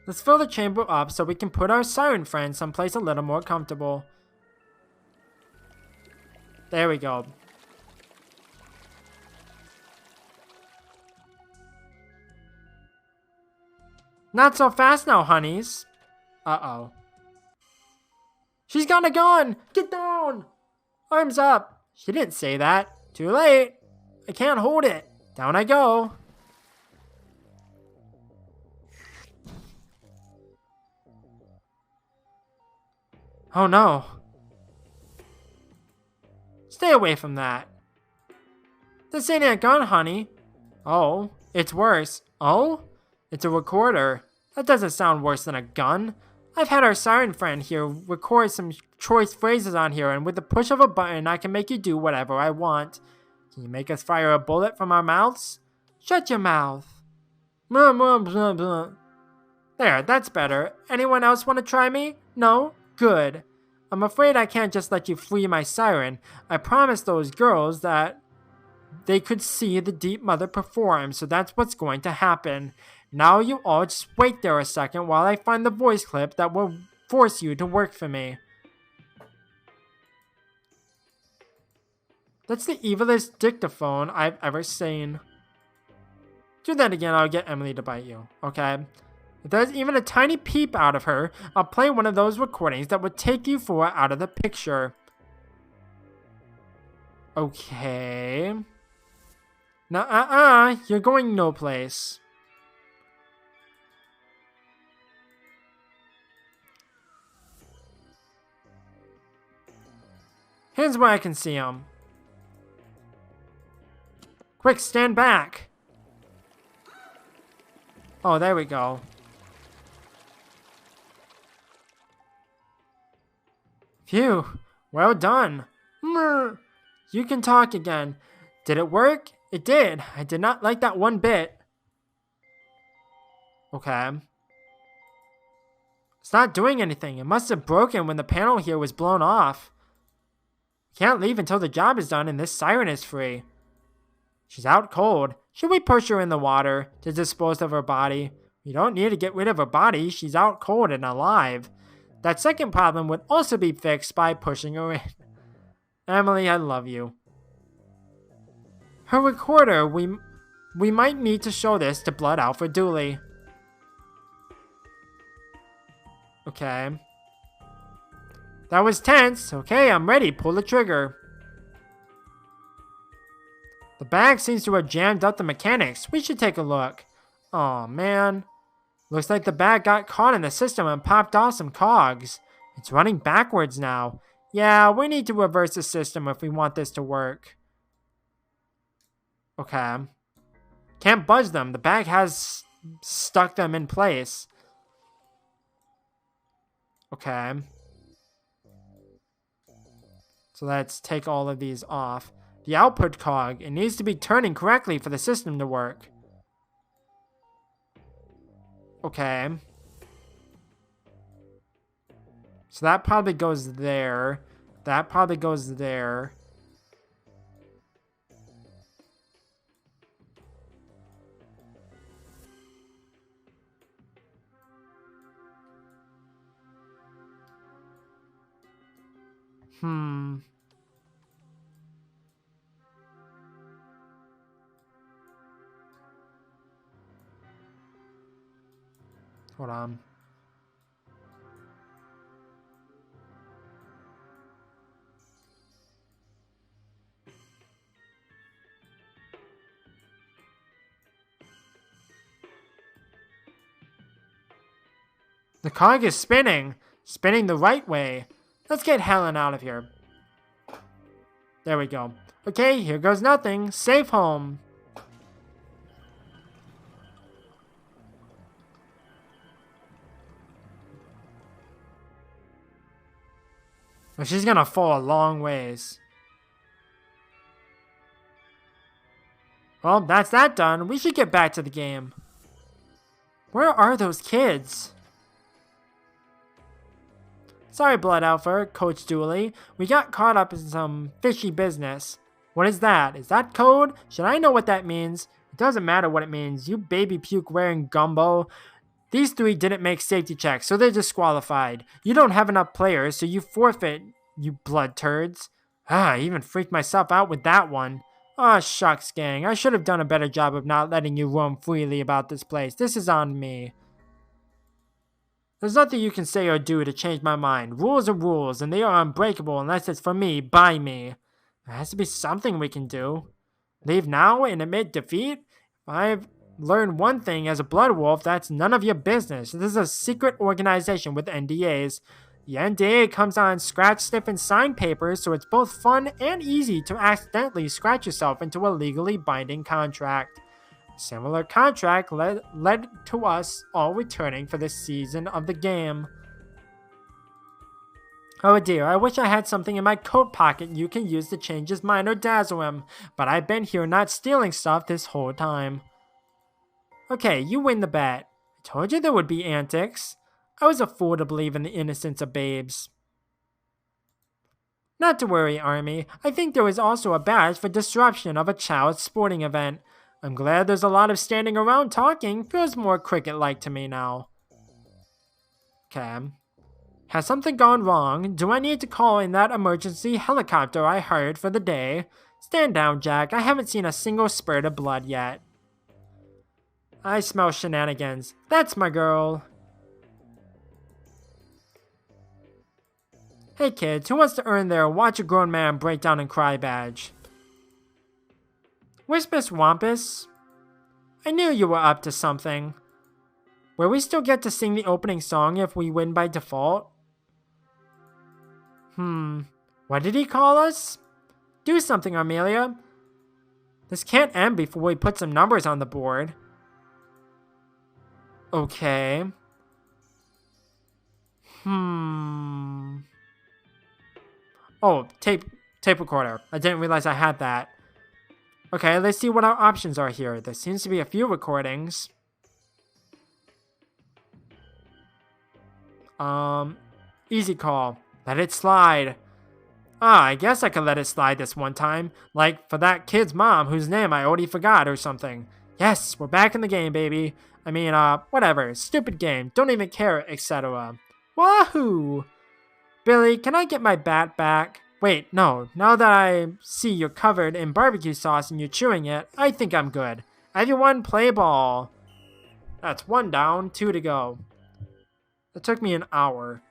Let's fill the chamber up so we can put our siren friend someplace a little more comfortable. There we go. Not so fast now, honeys. Uh-oh. She's got a gun! Get down! Arms up! She didn't say that. Too late. I can't hold it. Down I go. Oh no. Stay away from that. This ain't a gun, honey. Oh, it's worse. Oh? It's a recorder. That doesn't sound worse than a gun. I've had our siren friend here record some choice phrases on here, and with the push of a button, I can make you do whatever I want. Can you make us fire a bullet from our mouths? Shut your mouth. Blah, blah, blah, blah. There, that's better. Anyone else want to try me? No? Good. I'm afraid I can't just let you free my siren. I promised those girls that they could see the Deep Mother perform, so that's what's going to happen. Now you all just wait there a second while I find the voice clip that will force you to work for me. That's the evilest dictaphone I've ever seen. Do that again, I'll get Emily to bite you, okay? If there's even a tiny peep out of her, I'll play one of those recordings that would take you four out of the picture. Okay. Now, you're going no place. Here's where I can see him. Quick, stand back. Oh, there we go. Phew, well done. You can talk again. Did it work? It did. I did not like that one bit. Okay. It's not doing anything. It must have broken when the panel here was blown off. Can't leave until the job is done and this siren is free. She's out cold. Should we push her in the water to dispose of her body? We don't need to get rid of her body. She's out cold and alive. That second problem would also be fixed by pushing her in. Emily, I love you. Her recorder, we might need to show this to Blood Alpha Dooley. Okay. That was tense. Okay, I'm ready. Pull the trigger. The bag seems to have jammed up the mechanics. We should take a look. Aw, man. Looks like the bag got caught in the system and popped off some cogs. It's running backwards now. Yeah, we need to reverse the system if we want this to work. Okay. Can't budge them. The bag has stuck them in place. Okay. So let's take all of these off. The output cog, it needs to be turning correctly for the system to work. Okay. So that probably goes there. That probably goes there. Hold on. The cog is spinning. Spinning the right way. Let's get Helen out of here. There we go. Okay, here goes nothing. Safe home. Well, she's gonna fall a long ways. Well, that's that done. We should get back to the game. Where are those kids? Sorry, Blood Alpha, Coach Dooley. We got caught up in some fishy business. What is that? Is that code? Should I know what that means? It doesn't matter what it means. You baby puke wearing gumbo. These three didn't make safety checks, so they're disqualified. You don't have enough players, so you forfeit, you blood turds. I even freaked myself out with that one. Aw, shucks, gang. I should have done a better job of not letting you roam freely about this place. This is on me. There's nothing you can say or do to change my mind. Rules are rules, and they are unbreakable unless it's for me, by me. There has to be something we can do. Leave now and admit defeat? I've learned one thing as a blood wolf, that's none of your business. This is a secret organization with NDAs. The NDA comes on scratch, sniff, and sign papers, so it's both fun and easy to accidentally scratch yourself into a legally binding contract. Similar contract led to us all returning for this season of the game. Oh dear, I wish I had something in my coat pocket you can use to change his mind or dazzle him, but I've been here not stealing stuff this whole time. Okay, you win the bet. I told you there would be antics. I was a fool to believe in the innocence of babes. Not to worry, Army. I think there is also a badge for disruption of a child's sporting event. I'm glad there's a lot of standing around talking. Feels more cricket-like to me now. Okay. Has something gone wrong? Do I need to call in that emergency helicopter I hired for the day? Stand down, Jack. I haven't seen a single spurt of blood yet. I smell shenanigans. That's my girl. Hey kids, who wants to earn their watch a grown man break down and cry badge? Where's Miss Wampus? I knew you were up to something. Will we still get to sing the opening song if we win by default? What did he call us? Do something, Amelia. This can't end before we put some numbers on the board. Okay. Oh, tape recorder. I didn't realize I had that. Okay, let's see what our options are here. There seems to be a few recordings. Easy call. Let it slide. I guess I could let it slide this one time. Like for that kid's mom whose name I already forgot or something. Yes, we're back in the game, baby. I mean, whatever. Stupid game. Don't even care, etc. Wahoo! Billy, can I get my bat back? Wait, no. Now that I see you're covered in barbecue sauce and you're chewing it, I think I'm good. Everyone play ball. That's 1 down, 2 to go. It took me an hour.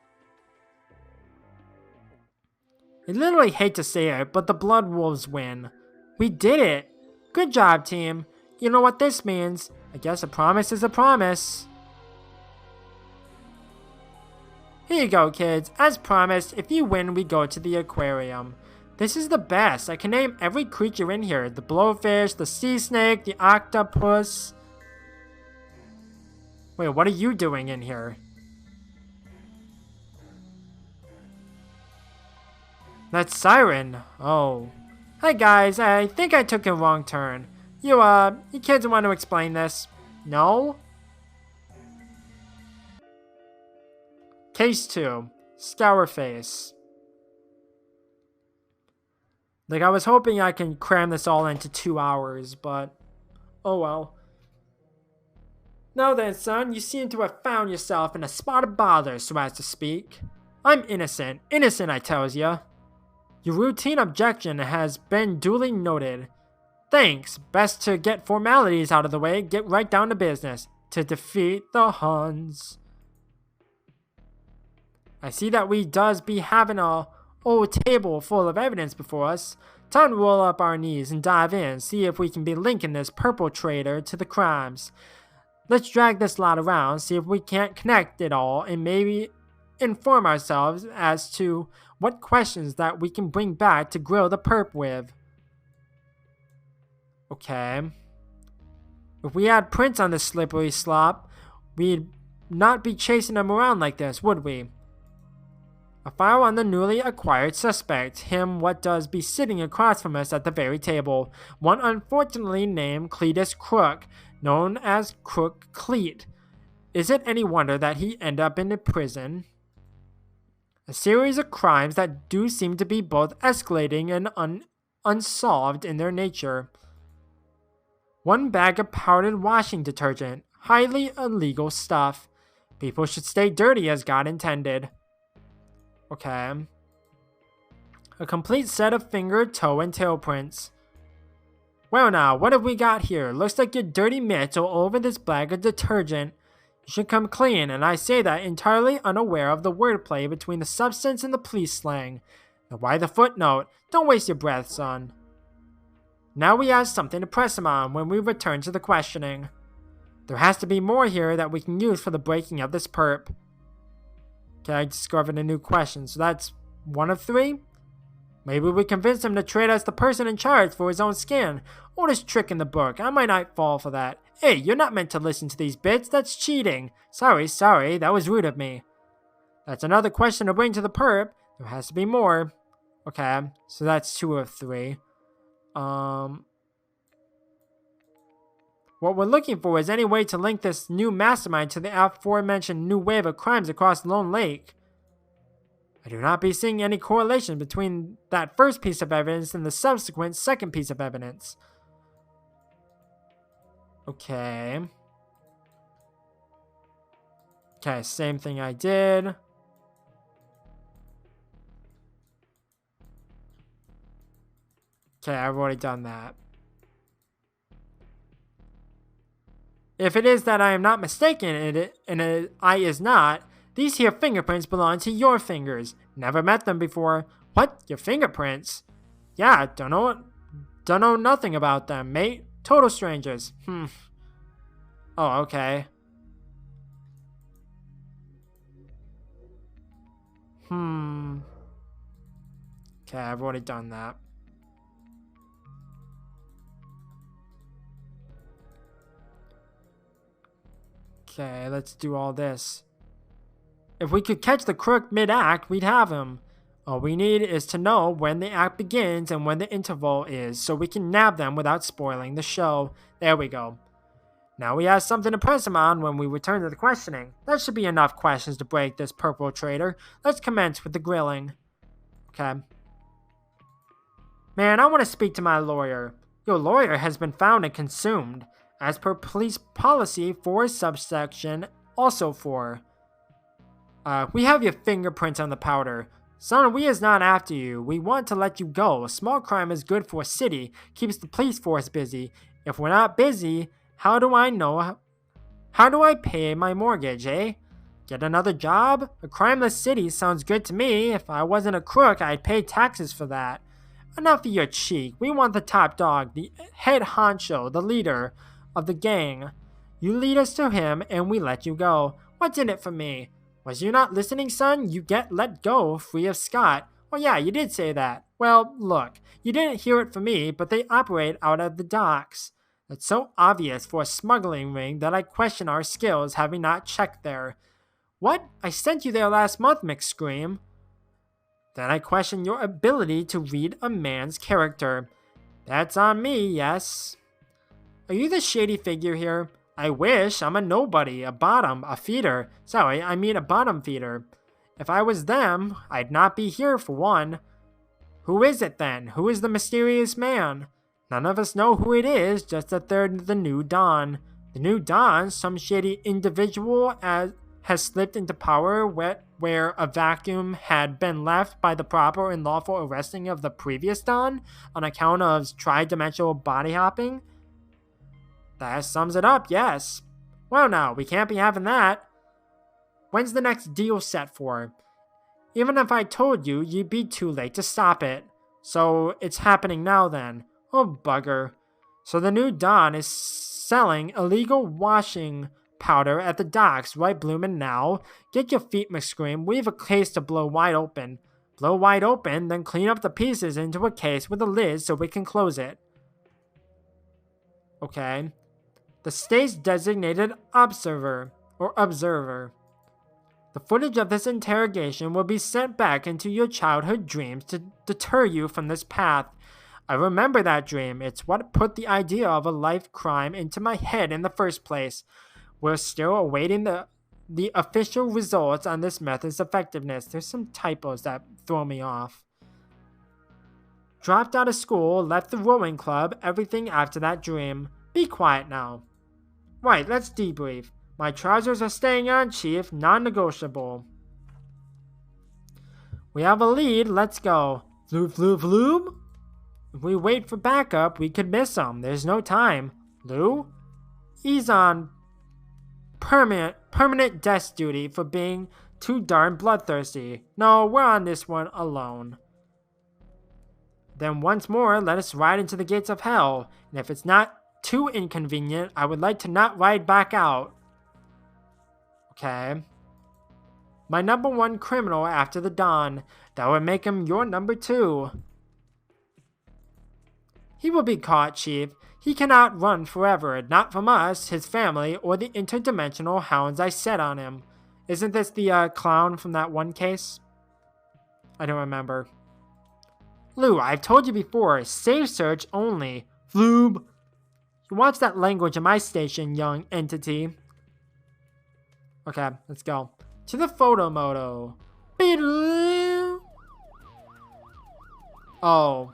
I literally hate to say it, but the Blood Wolves win. We did it! Good job, team. You know what this means. I guess a promise is a promise. Here you go, kids. As promised, if you win, we go to the aquarium. This is the best. I can name every creature in here. The blowfish, the sea snake, the octopus. Wait, what are you doing in here? That's Siren. Oh. Hi guys, I think I took a wrong turn. You kids want to explain this? No? Case 2. Scourface. Like, I was hoping I can cram this all into 2 hours, but oh well. Now then, son, you seem to have found yourself in a spot of bother, so as to speak. I'm innocent. Innocent, I tells ya. Your routine objection has been duly noted. Thanks. Best to get formalities out of the way, get right down to business. To defeat the Huns. I see that we does be having a old table full of evidence before us. Time to roll up our knees and dive in, see if we can be linking this purple traitor to the crimes. Let's drag this lot around, see if we can't connect it all, and maybe inform ourselves as to what questions that we can bring back to grill the perp with. Okay. If we had Prince on this slippery slop, we'd not be chasing him around like this, would we? A file on the newly acquired suspect, him what does be sitting across from us at the very table, one unfortunately named Cletus Crook, known as Crook Cleet. Is it any wonder that he ended up in a prison? A series of crimes that do seem to be both escalating and unsolved in their nature. One bag of powdered washing detergent, highly illegal stuff. People should stay dirty as God intended. Okay. A complete set of finger, toe, and tail prints. Well now, what have we got here? Looks like your dirty mitts all over this bag of detergent. You should come clean, and I say that entirely unaware of the wordplay between the substance and the police slang. Now why the footnote? Don't waste your breath, son. Now we have something to press him on when we return to the questioning. There has to be more here that we can use for the breaking of this perp. Okay, I discovered a new question, so that's 1 of 3? Maybe we convince him to trade us the person in charge for his own skin. Oldest trick in the book. I might not fall for that. Hey, you're not meant to listen to these bits. That's cheating. Sorry. That was rude of me. That's another question to bring to the perp. There has to be more. Okay, so that's 2 of 3. What we're looking for is any way to link this new mastermind to the aforementioned new wave of crimes across Lone Lake. I do not be seeing any correlation between that first piece of evidence and the subsequent second piece of evidence. Okay, same thing I did. Okay, I've already done that. If it is that I am not mistaken and I is not, these here fingerprints belong to your fingers. Never met them before. What? Your fingerprints? Yeah, don't know nothing about them, mate. Total strangers. Oh, okay. Okay, I've already done that. Okay, let's do all this. If we could catch the crook mid-act, we'd have him. All we need is to know when the act begins and when the interval is, so we can nab them without spoiling the show. There we go. Now we have something to press him on when we return to the questioning. That should be enough questions to break this purple traitor. Let's commence with the grilling. Okay. Man, I want to speak to my lawyer. Your lawyer has been found and consumed. As per police policy 4 subsection also 4. We have your fingerprints on the powder. Son, we is not after you. We want to let you go. Small crime is good for a city. Keeps the police force busy. If we're not busy, how do I know? How do I pay my mortgage, eh? Get another job? A crimeless city sounds good to me. If I wasn't a crook, I'd pay taxes for that. Enough of your cheek. We want the top dog, the head honcho, the leader of the gang. You lead us to him and we let you go. What's in it for me? Was you not listening, son? You get let go free of Scott. Oh yeah, you did say that. Well, look, you didn't hear it from me, but they operate out of the docks. It's so obvious for a smuggling ring that I question our skills having not checked there. What? I sent you there last month, McScream. Then I question your ability to read a man's character. That's on me, yes. Are you the shady figure here? I wish. I'm a nobody, a bottom, a feeder. Sorry, I mean a bottom feeder. If I was them, I'd not be here for one. Who is it then? Who is the mysterious man? None of us know who it is, just that they're the new Dawn. The new Dawn, some shady individual has slipped into power where a vacuum had been left by the proper and lawful arresting of the previous Dawn on account of tri-dimensional body hopping? That sums it up, yes. Well now, we can't be having that. When's the next deal set for? Even if I told you, you'd be too late to stop it. So it's happening now then. Oh bugger. So the new Dawn is selling illegal washing powder at the docks right bloomin' now. Get your feet, McScream. We have a case to blow wide open. Blow wide open, then clean up the pieces into a case with a lid so we can close it. Okay. The state's designated observer. The footage of this interrogation will be sent back into your childhood dreams to deter you from this path. I remember that dream. It's what put the idea of a life crime into my head in the first place. We're still awaiting the official results on this method's effectiveness. There's some typos that throw me off. Dropped out of school, left the rowing club, everything after that dream. Be quiet now. Right, let's debrief. My trousers are staying on, Chief. Non-negotiable. We have a lead. Let's go. Floop, floop, floop. If we wait for backup, we could miss them. There's no time. Lou? He's on permanent desk duty for being too darn bloodthirsty. No, we're on this one alone. Then once more, let us ride into the gates of hell, and if it's not too inconvenient, I would like to not ride back out. Okay. My number one criminal after the Don. That would make him your number two. He will be caught, Chief. He cannot run forever, not from us, his family, or the interdimensional hounds I set on him. Isn't this the clown from that one case? I don't remember. Lou, I've told you before, safe search only. Floob. You watch that language in my station, young entity. Okay, let's go. To the photo moto. Oh.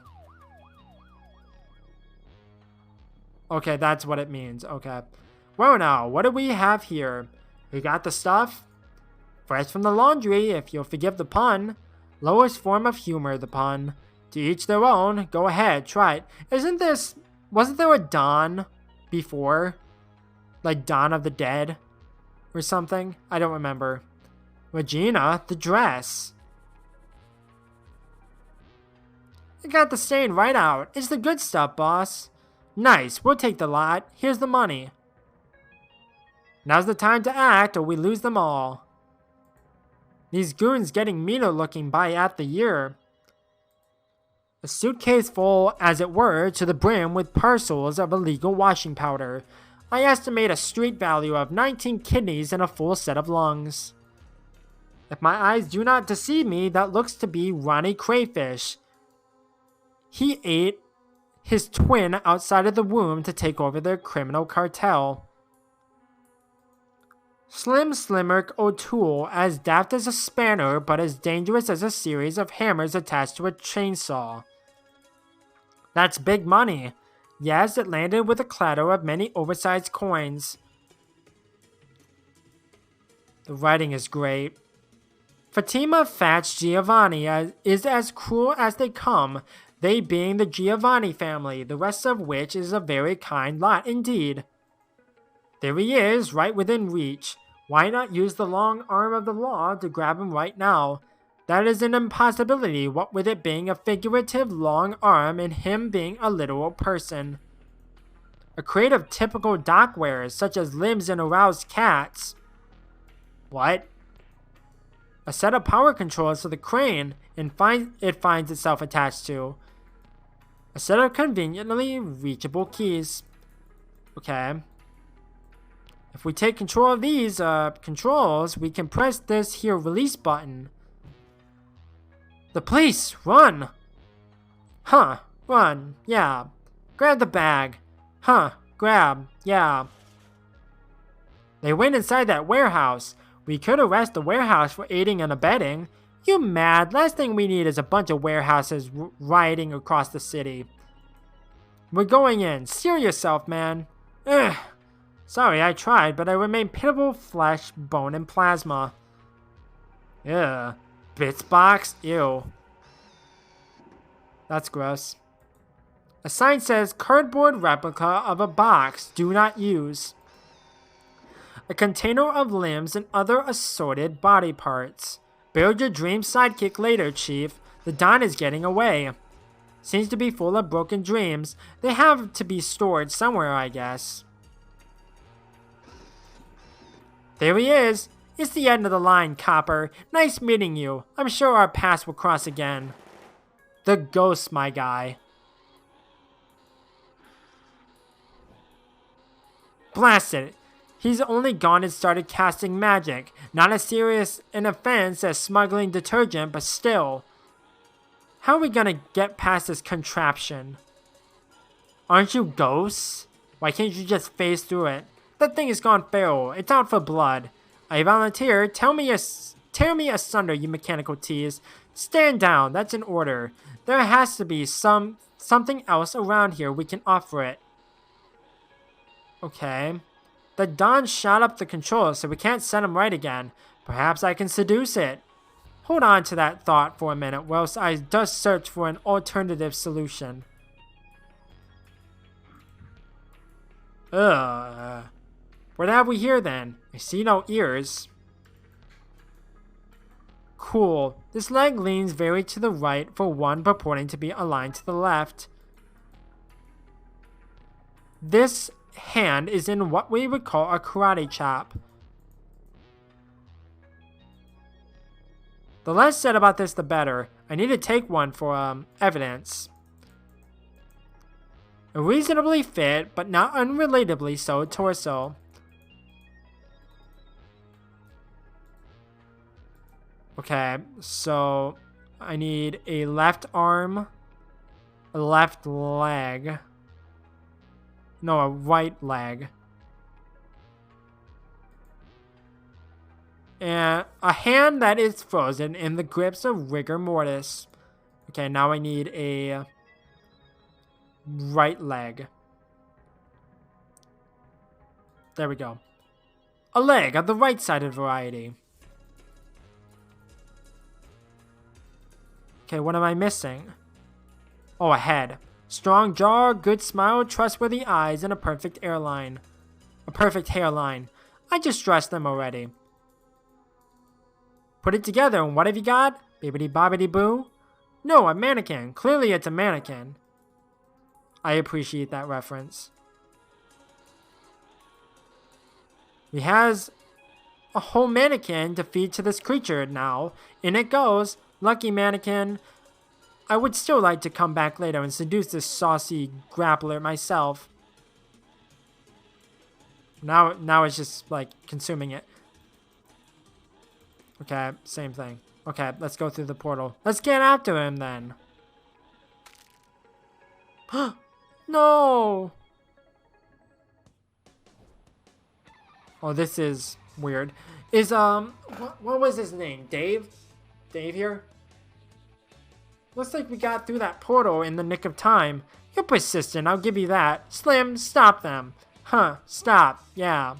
Okay, that's what it means. Okay. Well now, what do we have here? We got the stuff. Fresh from the laundry, if you'll forgive the pun. Lowest form of humor, the pun. To each their own. Go ahead, try it. Wasn't there a Dawn before? Like Dawn of the Dead? Or something? I don't remember. Regina, the dress. I got the stain right out. It's the good stuff, boss. Nice, we'll take the lot. Here's the money. Now's the time to act or we lose them all. These goons getting meaner looking by at the year. A suitcase full, as it were, to the brim with parcels of illegal washing powder. I estimate a street value of 19 kidneys and a full set of lungs. If my eyes do not deceive me, that looks to be Ronnie Crayfish. He ate his twin outside of the womb to take over their criminal cartel. Slim Slimmerk O'Toole, as daft as a spanner but as dangerous as a series of hammers attached to a chainsaw. That's big money. Yes, it landed with a clatter of many oversized coins. The writing is great. Fatima Fats Giovanni is as cruel as they come, they being the Giovanni family, the rest of which is a very kind lot indeed. There he is, right within reach. Why not use the long arm of the law to grab him right now? That is an impossibility, what with it being a figurative long arm and him being a literal person. A crate of typical dock wares, such as limbs and aroused cats. What? A set of power controls for the crane it finds itself attached to. A set of conveniently reachable keys. Okay. If we take control of these controls, we can press this here release button. The police! Run! Huh. Run. Yeah. Grab the bag. Huh. Grab. Yeah. They went inside that warehouse. We could arrest the warehouse for aiding and abetting. You mad? Last thing we need is a bunch of warehouses rioting across the city. We're going in. Steer yourself, man. Ugh. Sorry, I tried, but I remain pitiable flesh, bone, and plasma. Ugh. Bits box? Ew. That's gross. A sign says, cardboard replica of a box. Do not use. A container of limbs and other assorted body parts. Build your dream sidekick later, Chief. The Don is getting away. Seems to be full of broken dreams. They have to be stored somewhere, I guess. There he is. It's the end of the line, Copper. Nice meeting you. I'm sure our paths will cross again. The ghost, my guy. Blast it. He's only gone and started casting magic. Not as serious an offense as smuggling detergent, but still. How are we gonna get past this contraption? Aren't you ghosts? Why can't you just phase through it? That thing has gone feral. It's out for blood. I volunteer. Tear me asunder, you mechanical tease. Stand down. That's an order. There has to be something else around here we can offer it. Okay. The Don shot up the controls, so we can't set him right again. Perhaps I can seduce it. Hold on to that thought for a minute whilst I just search for an alternative solution. Ugh. What have we here then? I see no ears. Cool. This leg leans very to the right for one purporting to be aligned to the left. This hand is in what we would call a karate chop. The less said about this, the better. I need to take one for evidence. A reasonably fit, but not unrelatably so, torso. Okay, so I need a left arm, a left leg. No, a right leg. And a hand that is frozen in the grips of rigor mortis. Okay, now I need a right leg. There we go. A leg of the right-sided variety. Okay, what am I missing? Oh, a head. Strong jaw, good smile, trustworthy eyes, and a perfect hairline. A perfect hairline. I just stressed them already. Put it together, and what have you got? Bibbidi bobbidi boo? No, a mannequin. Clearly it's a mannequin. I appreciate that reference. He has a whole mannequin to feed to this creature now. In it goes. Lucky mannequin. I would still like to come back later and seduce this saucy grappler myself. Now it's just like consuming it. Okay, same thing. Okay, let's go through the portal. Let's get after him then. No! Oh, this is weird. Is, what was his name? Dave? Dave here? Looks like we got through that portal in the nick of time. You're persistent, I'll give you that. Slim, stop them. Huh, stop, yeah.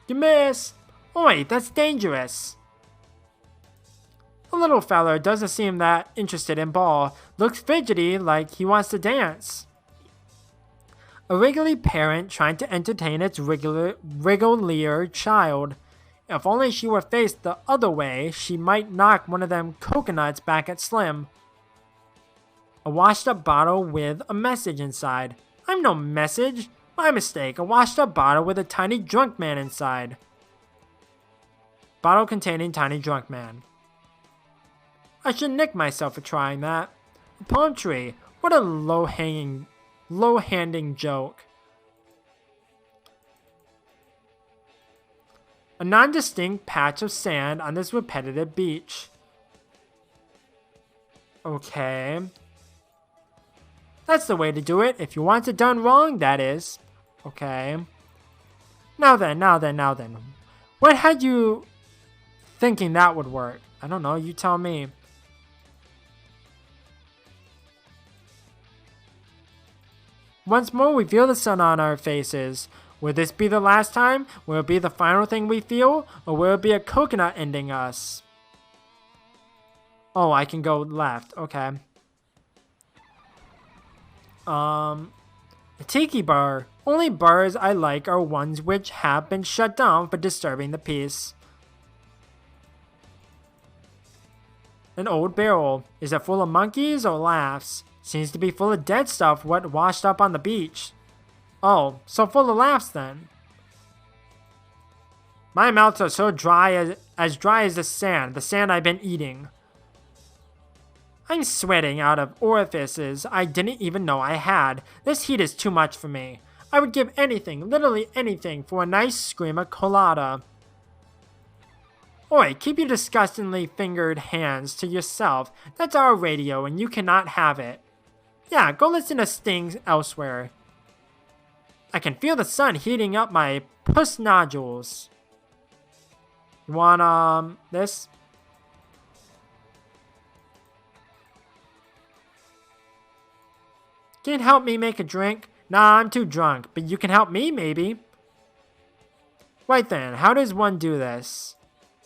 You missed! Oh wait, that's dangerous. The little fella doesn't seem that interested in ball. Looks fidgety like he wants to dance. A wriggly parent trying to entertain its wrigglier child. If only she were faced the other way, she might knock one of them coconuts back at Slim. A washed up bottle with a message inside. I'm no message. My mistake. A washed up bottle with a tiny drunk man inside. Bottle containing tiny drunk man. I should nick myself for trying that. A palm tree. What a low-handing joke. A non-distinct patch of sand on this repetitive beach. Okay. That's the way to do it. If you want it done wrong, that is. Okay. Now then. What had you thinking that would work? I don't know. You tell me. Once more, we feel the sun on our faces. Will this be the last time? Will it be the final thing we feel? Or will it be a coconut ending us? Oh, I can go left. Okay. A tiki bar. Only bars I like are ones which have been shut down for disturbing the peace. An old barrel. Is it full of monkeys or laughs? Seems to be full of dead stuff what washed up on the beach. Oh, so full of laughs then. My mouths are so dry as the sand I've been eating. I'm sweating out of orifices I didn't even know I had. This heat is too much for me. I would give anything, literally anything, for a nice screamer colada. Oi, keep your disgustingly fingered hands to yourself. That's our radio and you cannot have it. Yeah, go listen to Sting elsewhere. I can feel the sun heating up my puss nodules. You want, this? Can you help me make a drink? Nah, I'm too drunk, but you can help me, maybe. Right then, how does one do this?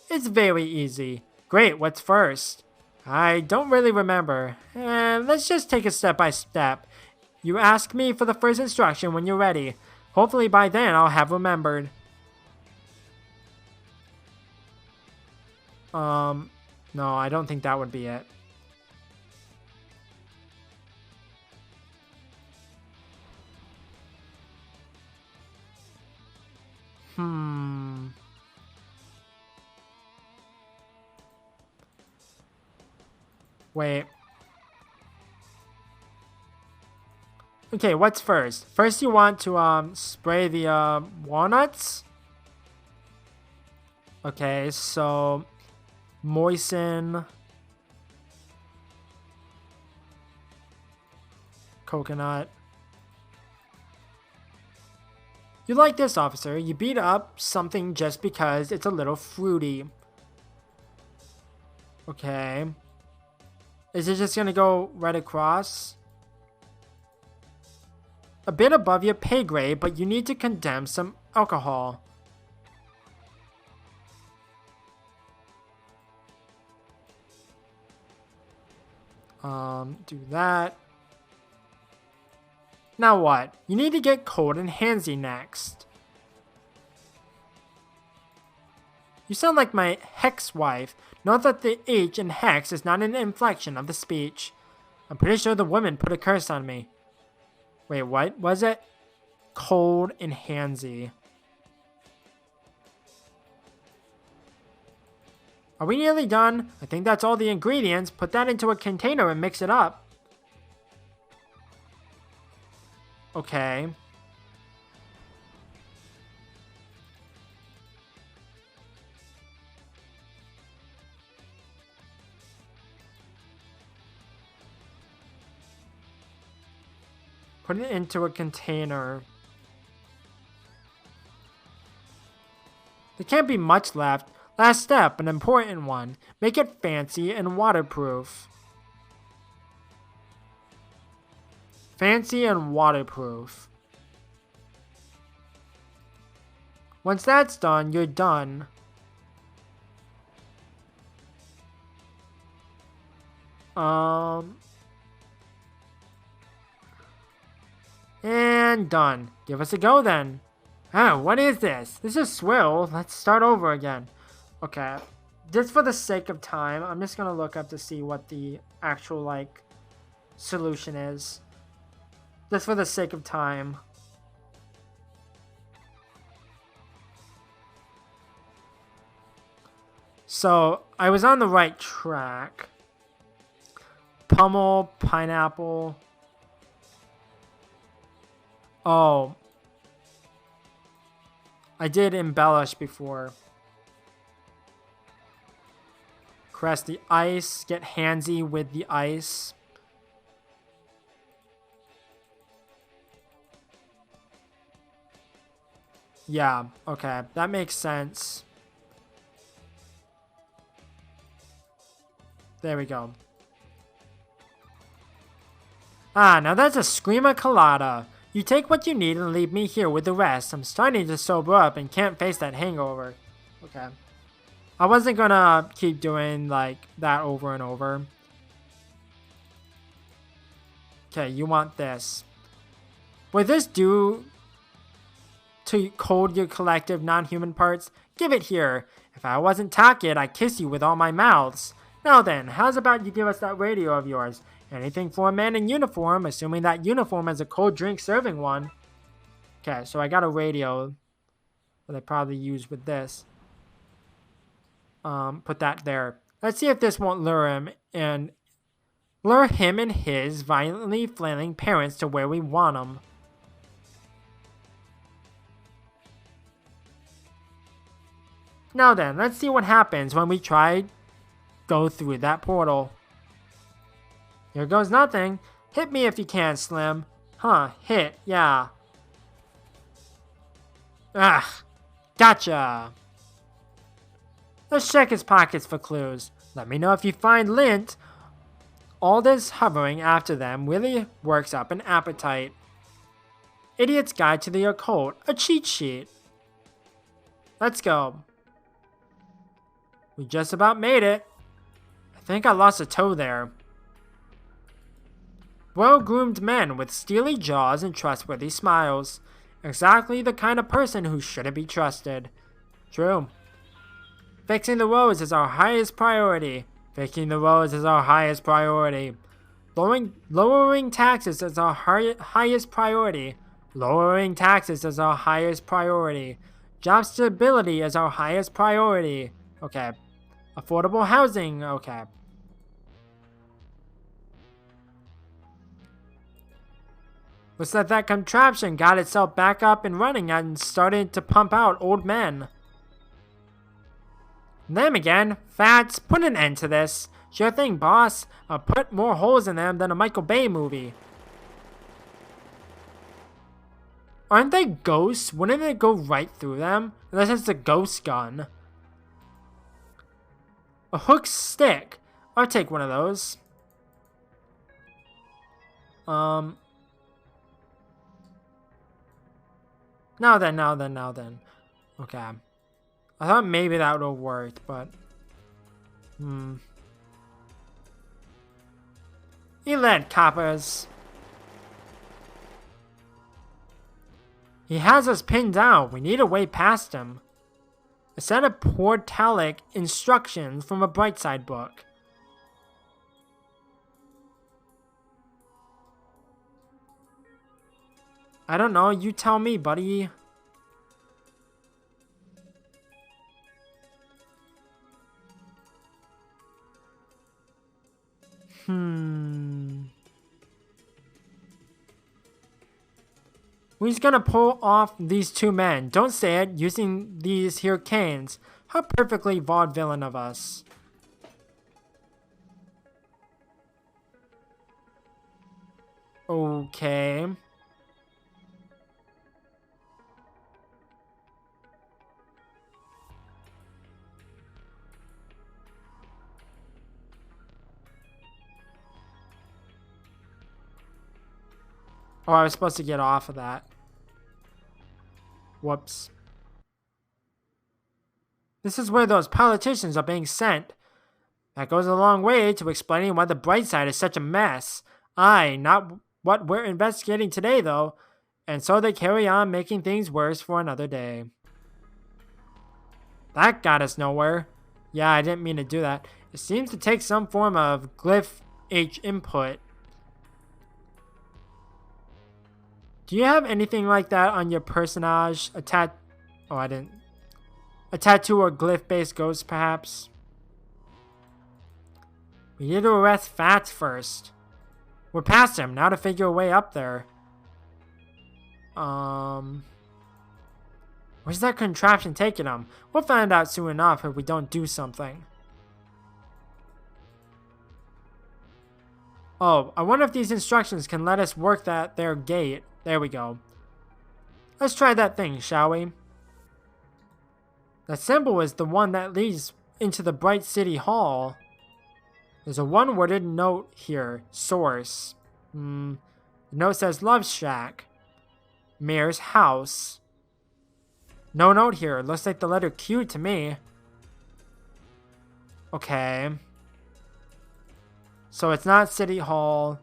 It's very easy. Great, what's first? I don't really remember. Let's just take it step by step. You ask me for the first instruction when you're ready. Hopefully by then I'll have remembered. No, I don't think that would be it. Wait. Okay, what's first? First you want to spray the walnuts? Okay, so moisten coconut. You like this, officer. You beat up something just because it's a little fruity. Okay. Is it just gonna go right across? A bit above your pay grade, but you need to condemn some alcohol. Do that. Now what? You need to get cold and handsy next. You sound like my hex wife. Note that the H in hex is not an inflection of the speech. I'm pretty sure the woman put a curse on me. Wait, what was it? Cold and handsy. Are we nearly done? I think that's all the ingredients. Put that into a container and mix it up. Okay. Put it into a container. There can't be much left. Last step, an important one. Make it fancy and waterproof. Fancy and waterproof. Once that's done, you're done. And done. Give us a go then. Oh, what is this? This is swill. Let's start over again. Okay. Just for the sake of time, I'm just gonna look up to see what the actual, like, solution is. Just for the sake of time. So, I was on the right track. Pummel, pineapple. Oh. I did embellish before. Caress the ice. Get handsy with the ice. Yeah, okay. That makes sense. There we go. Ah, now that's a screamer colada. You take what you need and leave me here with the rest. I'm starting to sober up and can't face that hangover. Okay. I wasn't gonna keep doing, like, that over and over. Okay, you want this. Would this do to cold your collective non-human parts? Give it here. If I wasn't Taket, I'd kiss you with all my mouths. Now then, how's about you give us that radio of yours? Anything for a man in uniform, assuming that uniform is a cold drink serving one. Okay, so I got a radio that I probably use with this. Put that there. Let's see if this won't lure him and his violently flailing parents to where we want them. Now then, let's see what happens when we go through that portal. Here goes nothing. Hit me if you can, Slim. Huh, hit, yeah. Ugh, gotcha. Let's check his pockets for clues. Let me know if you find lint. All this hovering after them really works up an appetite. Idiot's Guide to the Occult, a cheat sheet. Let's go. We just about made it. I think I lost a toe there. Well-groomed men with steely jaws and trustworthy smiles. Exactly the kind of person who shouldn't be trusted. True. Fixing the roads is our highest priority. Fixing the roads is our highest priority. Lowering taxes is our highest priority. Lowering taxes is our highest priority. Job stability is our highest priority. Okay. Affordable housing. Okay. Looks like that contraption got itself back up and running and started to pump out old men. Them again. Fats, put an end to this. Sure thing, boss. I'll put more holes in them than a Michael Bay movie. Aren't they ghosts? Wouldn't it go right through them? Unless it's a ghost gun. A hook stick. I'll take one of those. Now then. Okay. I thought maybe that would have worked, but... He led coppers. He has us pinned down. We need a way past him. A set of portalic instructions from a Brightside book. I don't know. You tell me, buddy. Who's gonna pull off these two men? Don't say it, using these here canes. How perfectly vaudevillain of us. Okay. Oh, I was supposed to get off of that. Whoops. This is where those politicians are being sent. That goes a long way to explaining why the Brightside is such a mess. Not what we're investigating today, though. And so they carry on making things worse for another day. That got us nowhere. Yeah, I didn't mean to do that. It seems to take some form of glyph H input. Do you have anything like that on your personage? A tattoo or glyph-based ghost, perhaps? We need to arrest Fats first. We're past him. Now to figure a way up there. Where's that contraption taking him? We'll find out soon enough if we don't do something. Oh, I wonder if these instructions can let us work their gate. There we go. Let's try that thing, shall we? The symbol is the one that leads into the Bright City Hall. There's a one-worded note here. Source. The note says Love Shack. Mayor's house. No note here. It looks like the letter Q to me. Okay. So it's not City Hall.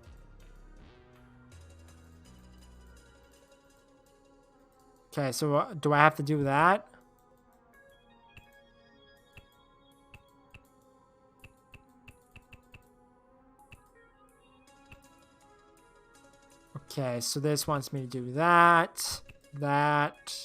Okay, so do I have to do that? Okay, so this wants me to do that. That.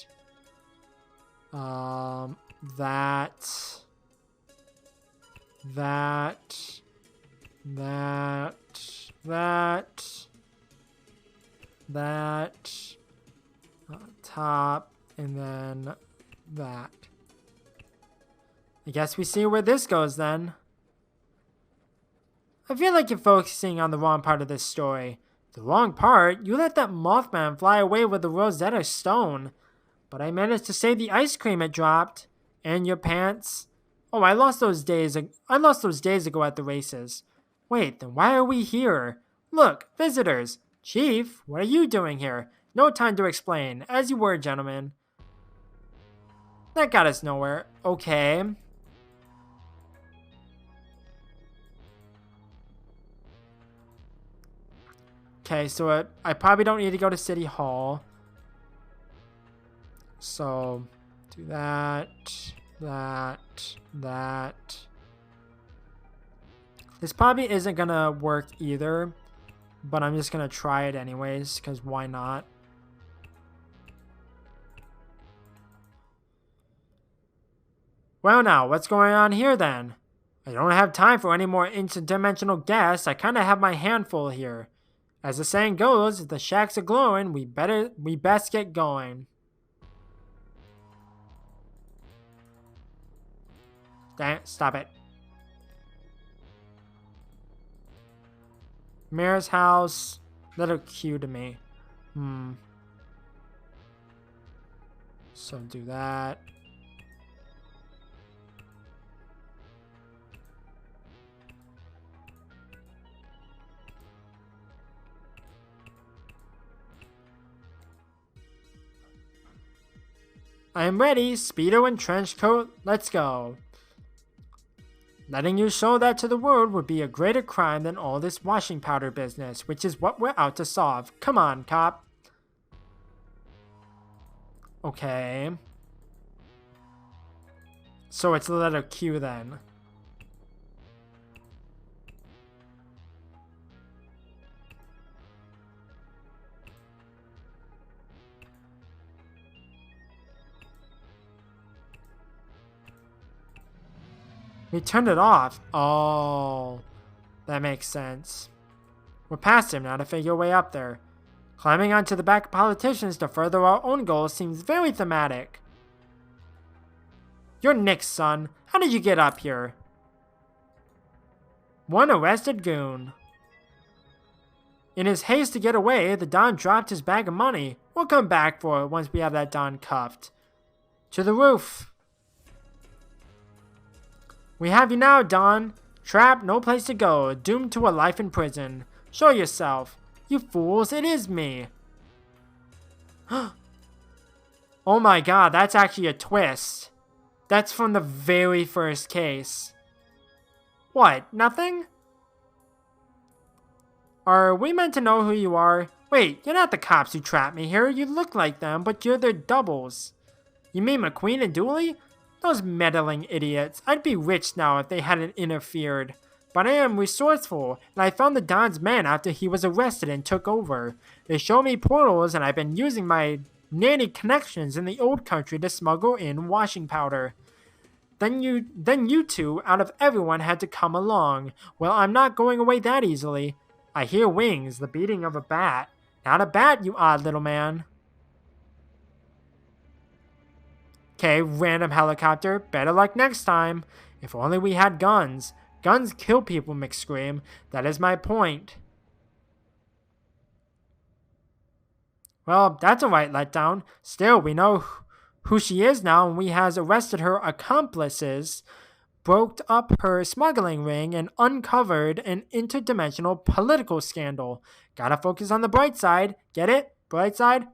Top, and then that. I guess we see where this goes then. I feel like you're focusing on the wrong part of this story. The wrong part? You let that Mothman fly away with the Rosetta Stone. But I managed to save the ice cream it dropped. And your pants. Oh, I lost those days ago at the races. Wait, then why are we here? Look, visitors. Chief, what are you doing here? No time to explain. As you were, gentlemen. That got us nowhere. Okay. Okay, so I probably don't need to go to City Hall. So, do that, that. This probably isn't gonna work either, but I'm just gonna try it anyways, because why not? Well now, what's going on here then? I don't have time for any more interdimensional guests. I kinda have my handful here. As the saying goes, if the shacks are glowing, we best get going. Dang it, stop it. Mayor's house, little cute to me. So do that. I am ready, Speedo and trench coat, let's go. Letting you show that to the world would be a greater crime than all this washing powder business, which is what we're out to solve. Come on, cop. Okay. So it's the letter Q then. We turned it off. Oh, that makes sense. We're past him now to figure a way up there. Climbing onto the back of politicians to further our own goals seems very thematic. You're Nick's son. How did you get up here? One arrested goon. In his haste to get away, the Don dropped his bag of money. We'll come back for it once we have that Don cuffed. To the roof. We have you now, Don. Trapped, no place to go, doomed to a life in prison. Show yourself. You fools, it is me. Oh my god, that's actually a twist. That's from the very first case. What, nothing? Are we meant to know who you are? Wait, you're not the cops who trapped me here. You look like them, but you're their doubles. You mean McQueen and Dooley? Those meddling idiots. I'd be rich now if they hadn't interfered. But I am resourceful, and I found the Don's man after he was arrested and took over. They showed me portals, and I've been using my nanny connections in the old country to smuggle in washing powder. Then you two, out of everyone, had to come along. Well, I'm not going away that easily. I hear wings, the beating of a bat. Not a bat, you odd little man. Okay, random helicopter. Better luck next time. If only we had guns. Guns kill people, McScream. That is my point. Well, that's a right letdown. Still, we know who she is now, and we has arrested her accomplices, broke up her smuggling ring, and uncovered an interdimensional political scandal. Gotta focus on the bright side. Get it? Bright side?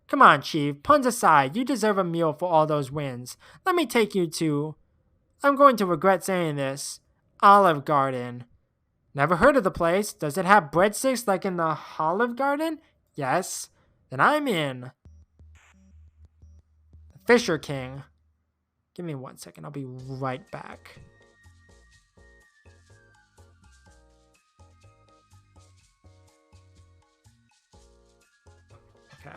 Come on, Chief. Puns aside, you deserve a meal for all those wins. Let me take you to... I'm going to regret saying this. Olive Garden. Never heard of the place. Does it have breadsticks like in the Olive Garden? Yes. Then I'm in. Fisher King. Give me 1 second. I'll be right back. Okay.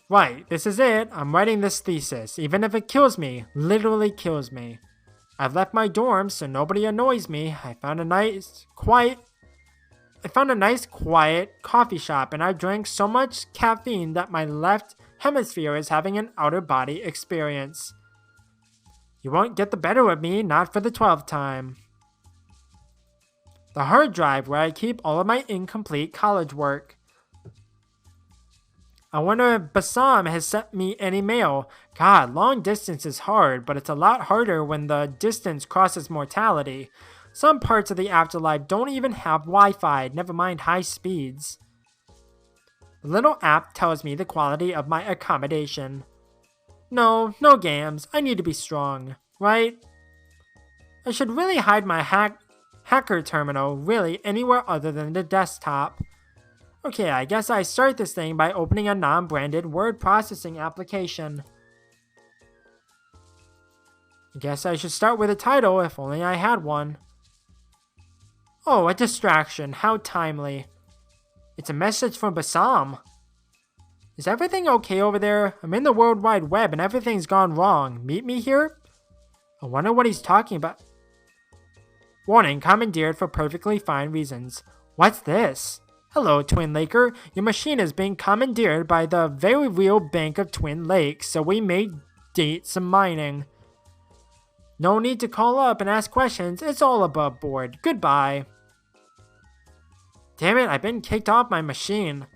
Right, this is it. I'm writing this thesis, even if it kills me, literally kills me. I've left my dorm so nobody annoys me. I found a nice, quiet coffee shop, and I drank so much caffeine that my left hemisphere is having an outer-body experience. You won't get the better of me, not for the 12th time. The hard drive where I keep all of my incomplete college work. I wonder if Bassam has sent me any mail. God, long distance is hard, but it's a lot harder when the distance crosses mortality. Some parts of the afterlife don't even have Wi-Fi, never mind high speeds. The little app tells me the quality of my accommodation. No games. I need to be strong, right? I should really hide my hacker terminal, really anywhere other than the desktop. Okay, I guess I start this thing by opening a non-branded word processing application. I guess I should start with a title, if only I had one. Oh, a distraction. How timely. It's a message from Bassam. Is everything okay over there? I'm in the World Wide Web and everything's gone wrong. Meet me here? I wonder what he's talking about. Warning, commandeered for perfectly fine reasons. What's this? Hello, Twin Laker. Your machine is being commandeered by the very real Bank of Twin Lakes, so we may date some mining. No need to call up and ask questions. It's all above board. Goodbye. Damn it, I've been kicked off my machine.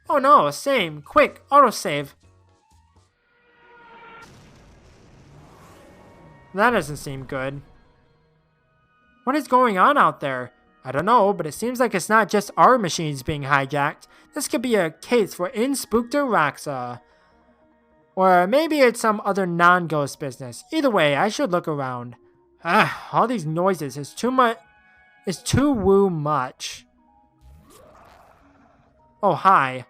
Oh no, same. Quick, autosave. That doesn't seem good. What is going on out there? I don't know, but it seems like it's not just our machines being hijacked. This could be a case for Inspookter Raxa. Or maybe it's some other non-ghost business. Either way, I should look around. All these noises is too much. It's too woo much. Oh, hi.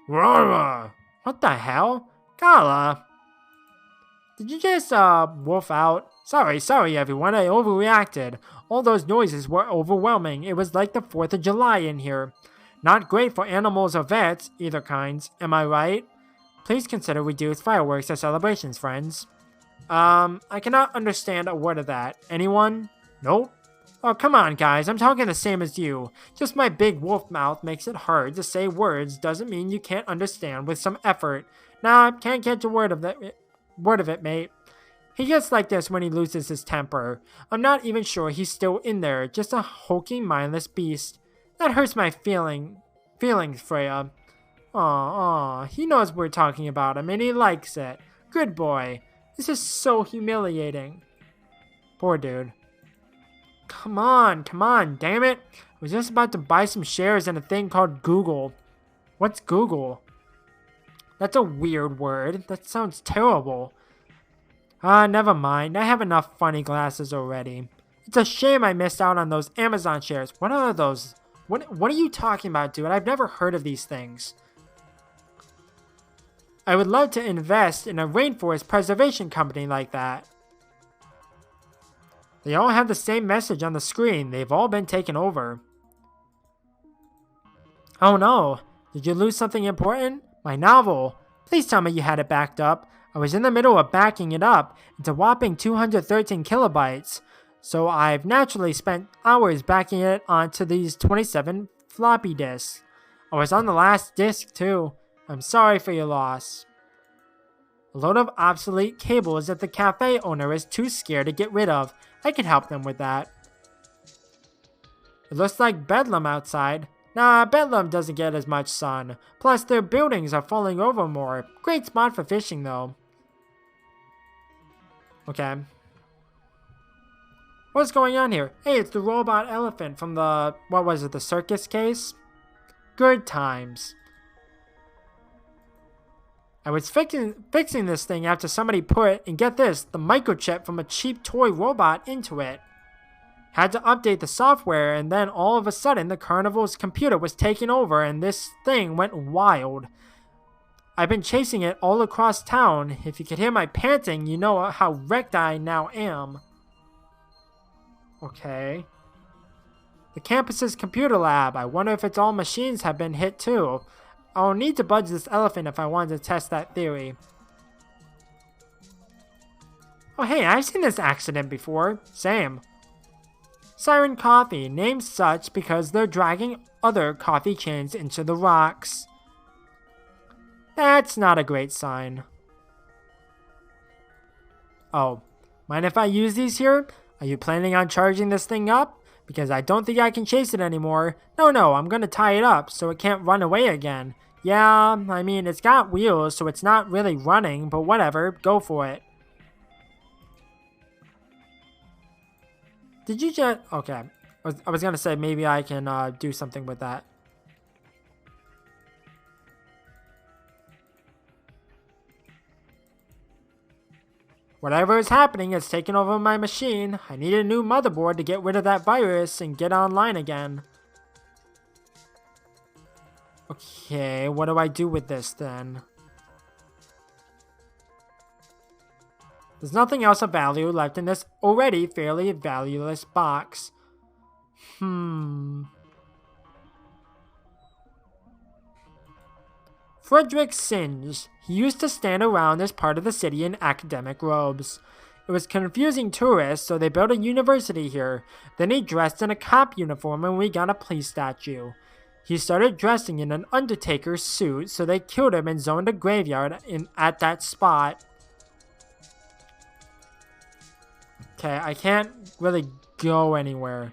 What the hell? Gala. Did you just, wolf out? Sorry, everyone, I overreacted. All those noises were overwhelming. It was like the 4th of July in here. Not great for animals or vets, either kinds. Am I right? Please consider reduced fireworks as celebrations, friends. I cannot understand a word of that. Anyone? Nope. Oh, come on, guys. I'm talking the same as you. Just my big wolf mouth makes it hard to say words doesn't mean you can't understand with some effort. Nah, can't catch a word of it, mate. He gets like this when he loses his temper. I'm not even sure he's still in there, just a hulking, mindless beast. That hurts my feelings, Freya. Aw, he knows we're talking about him and he likes it. Good boy. This is so humiliating. Poor dude. Come on, damn it. I was just about to buy some shares in a thing called Google. What's Google? That's a weird word. That sounds terrible. Never mind. I have enough funny glasses already. It's a shame I missed out on those Amazon shares. What are those? What are you talking about, dude? I've never heard of these things. I would love to invest in a rainforest preservation company like that. They all have the same message on the screen. They've all been taken over. Oh no. Did you lose something important? My novel. Please tell me you had it backed up. I was in the middle of backing it up. It's a whopping 213 kilobytes. So I've naturally spent hours backing it onto these 27 floppy disks. I was on the last disk too. I'm sorry for your loss. A load of obsolete cables that the cafe owner is too scared to get rid of. I can help them with that. It looks like Bedlam outside. Nah, Bedlam doesn't get as much sun. Plus, their buildings are falling over more. Great spot for fishing, though. Okay. What's going on here? Hey, it's the robot elephant from the, what was it, the circus case? Good times. I was fixing this thing after somebody put, and get this, the microchip from a cheap toy robot into it. Had to update the software, and then all of a sudden the carnival's computer was taken over and this thing went wild. I've been chasing it all across town. If you could hear my panting, you know how wrecked I now am. Okay. The campus's computer lab. I wonder if its all machines have been hit too. I'll need to budge this elephant if I wanted to test that theory. Oh hey, I've seen this accident before. Same. Siren Coffee, named such because they're dragging other coffee chains into the rocks. That's not a great sign. Oh, mind if I use these here? Are you planning on charging this thing up? Because I don't think I can chase it anymore. No, I'm gonna tie it up so it can't run away again. Yeah, I mean, it's got wheels, so it's not really running, but whatever, go for it. Did you just... Okay, I was gonna say maybe I can do something with that. Whatever is happening is taking over my machine. I need a new motherboard to get rid of that virus and get online again. Okay, what do I do with this then? There's nothing else of value left in this already fairly valueless box. Frederick Singe. He used to stand around this part of the city in academic robes. It was confusing tourists, so they built a university here. Then he dressed in a cop uniform and we got a police statue. He started dressing in an undertaker's suit, so they killed him and zoned a graveyard at that spot. Okay, I can't really go anywhere.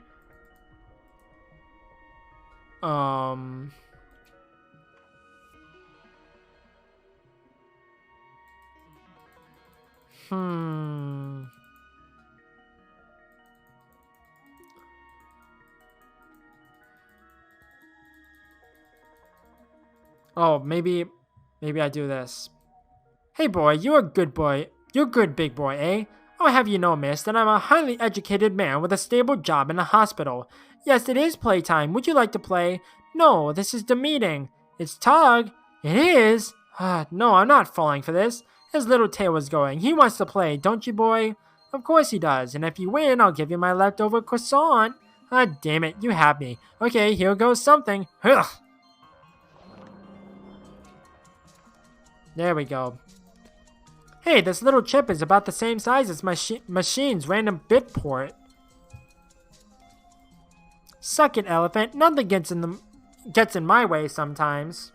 Oh, maybe I do this. Hey boy, you're a good boy. You're good, big boy, eh? I'll have you know, miss, that I'm a highly educated man with a stable job in a hospital. Yes, it is playtime. Would you like to play? No, this is the meeting. It's Tug. It is? No, I'm not falling for this. His little tail was going. He wants to play, don't you, boy? Of course he does, and if you win, I'll give you my leftover croissant. Damn it, you have me. Okay, here goes something. Ugh. There we go. Hey, this little chip is about the same size as my machine's random bit port. Suck it, elephant. Nothing gets in my way sometimes.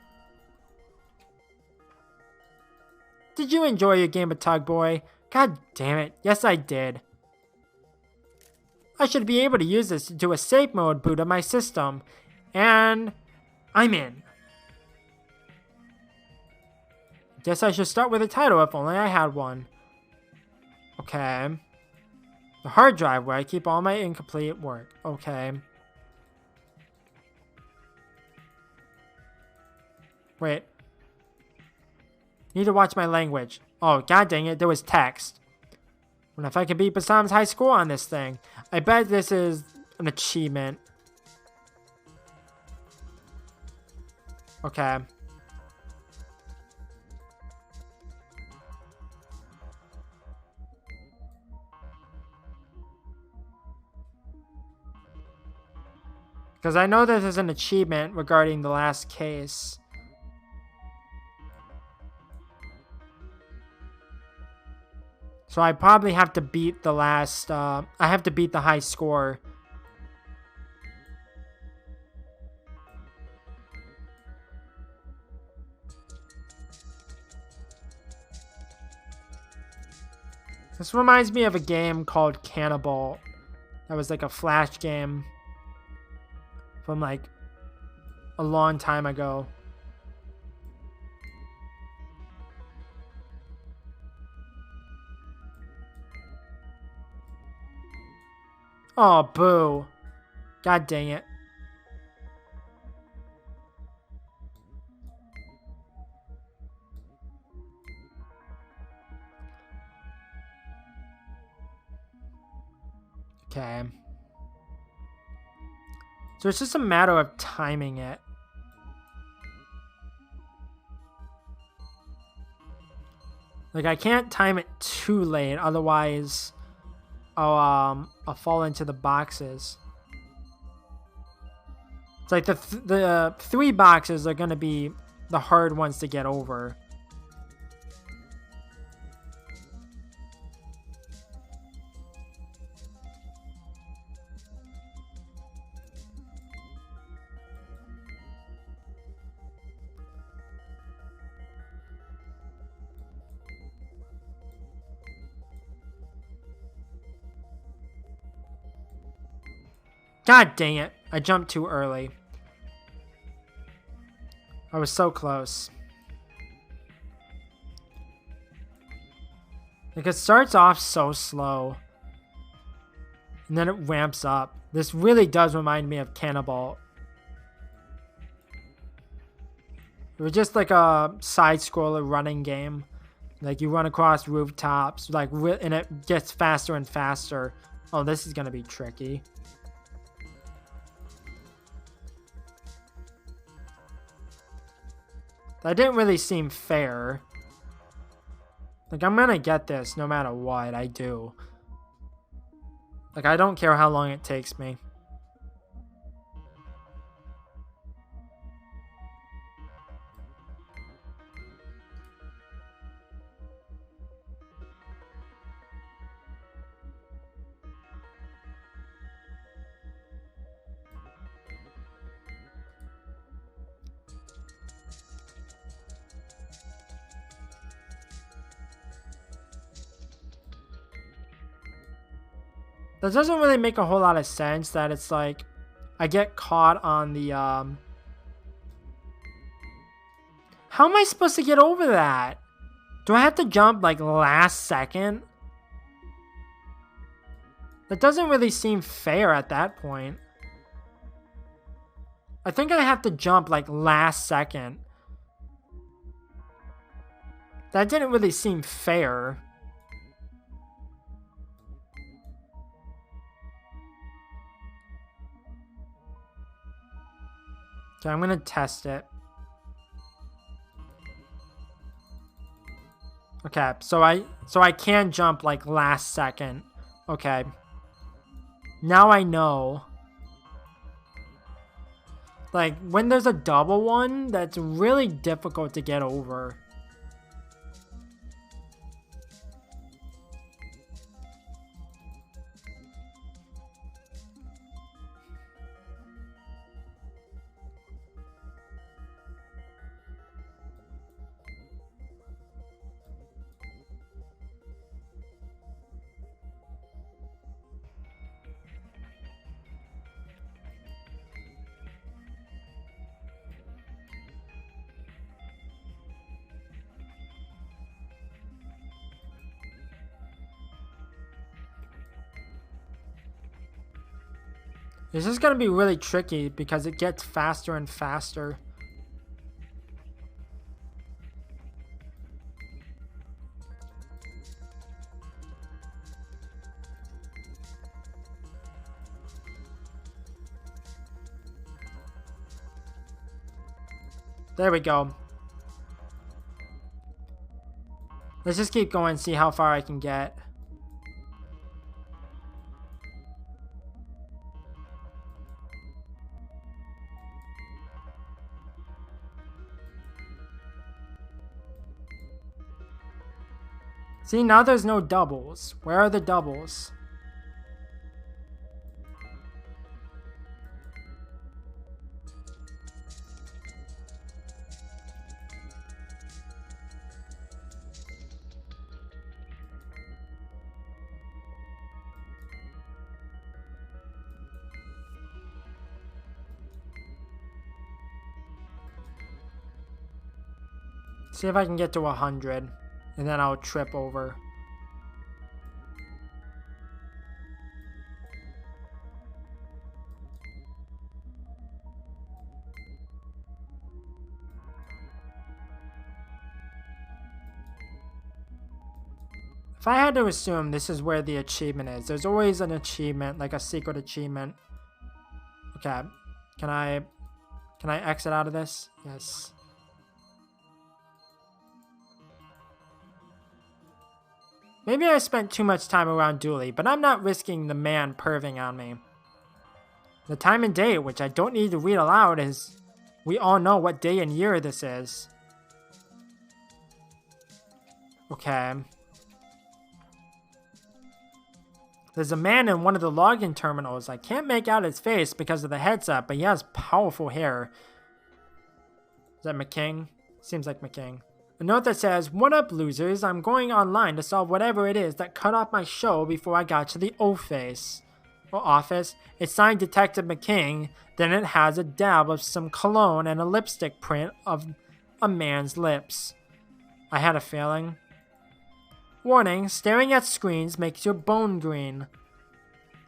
Did you enjoy your game of Tug, boy? God damn it. Yes, I did. I should be able to use this to do a safe mode boot of my system. And I'm in. Guess I should start with a title if only I had one. Okay. The hard drive where I keep all my incomplete work. Okay. Wait. Need to watch my language. Oh, god dang it, there was text. Wonder if I can beat Basam's high score on this thing. I bet this is an achievement. Okay. Because I know this is an achievement regarding the last case. So I probably have to beat the last, I have to beat the high score. This reminds me of a game called Cannibal. That was like a Flash game. From like a long time ago. Oh, boo. God dang it. Okay. So it's just a matter of timing it. Like, I can't time it too late, otherwise I'll fall into the boxes. It's like the 3 boxes are gonna be the hard ones to get over. God dang it. I jumped too early. I was so close. Like, it starts off so slow. And then it ramps up. This really does remind me of Cannibal. It was just like a side-scroller running game. Like, you run across rooftops, like, and it gets faster and faster. Oh, this is gonna be tricky. That didn't really seem fair. Like, I'm gonna get this no matter what I do. Like, I don't care how long it takes me. That doesn't really make a whole lot of sense that it's like I get caught on the How am I supposed to get over that? Do I have to jump like last second? That doesn't really seem fair at that point. I think I have to jump like last second. That didn't really seem fair. Okay, I'm gonna test it. Okay, so I can jump like last second. Okay. Now I know. Like, when there's a double one, that's really difficult to get over. This is going to be really tricky because it gets faster and faster. There we go. Let's just keep going and see how far I can get. See, now there's no doubles. Where are the doubles? See if I can get to 100. And then I'll trip over. If I had to assume this is where the achievement is, there's always an achievement, like a secret achievement. Okay, can I exit out of this? Yes. Maybe I spent too much time around Dooley, but I'm not risking the man perving on me. The time and date, which I don't need to read aloud, is... We all know what day and year this is. Okay. There's a man in one of the login terminals. I can't make out his face because of the headset, but he has powerful hair. Is that McKing? Seems like McKing. A note that says, "What up, losers? I'm going online to solve whatever it is that cut off my show before I got to the office." It's signed Detective McKing. Then it has a dab of some cologne and a lipstick print of a man's lips. I had a feeling. Warning, staring at screens makes your bone green.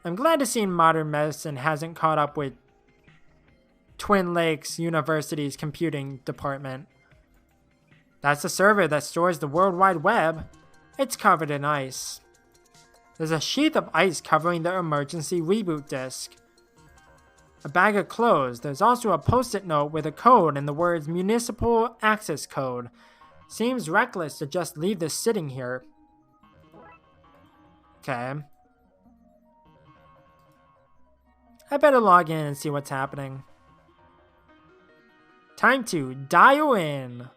I'm glad to see modern medicine hasn't caught up with Twin Lakes University's computing department. That's the server that stores the World Wide Web. It's covered in ice. There's a sheath of ice covering the emergency reboot disk. A bag of clothes. There's also a post-it note with a code and the words Municipal Access Code. Seems reckless to just leave this sitting here. Okay. I better log in and see what's happening. Time to dial in.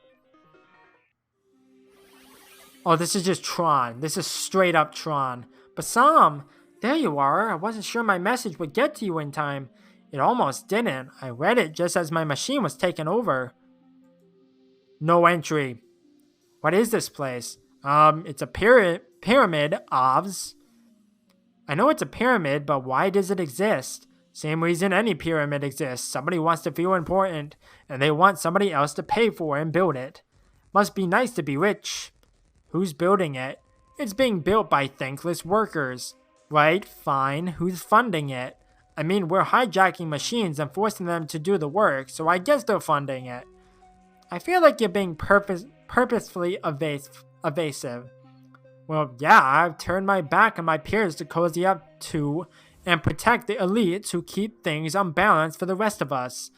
Oh, this is just Tron. This is straight up Tron. Bassam, there you are. I wasn't sure my message would get to you in time. It almost didn't. I read it just as my machine was taken over. No entry. What is this place? It's a pyramid, OVS. I know it's a pyramid, but why does it exist? Same reason any pyramid exists. Somebody wants to feel important, and they want somebody else to pay for and build it. Must be nice to be rich. Who's building it? It's being built by thankless workers. Right, fine. Who's funding it? I mean, we're hijacking machines and forcing them to do the work, so I guess they're funding it. I feel like you're being purposefully evasive. Well, yeah, I've turned my back on my peers to cozy up to and protect the elites who keep things unbalanced for the rest of us.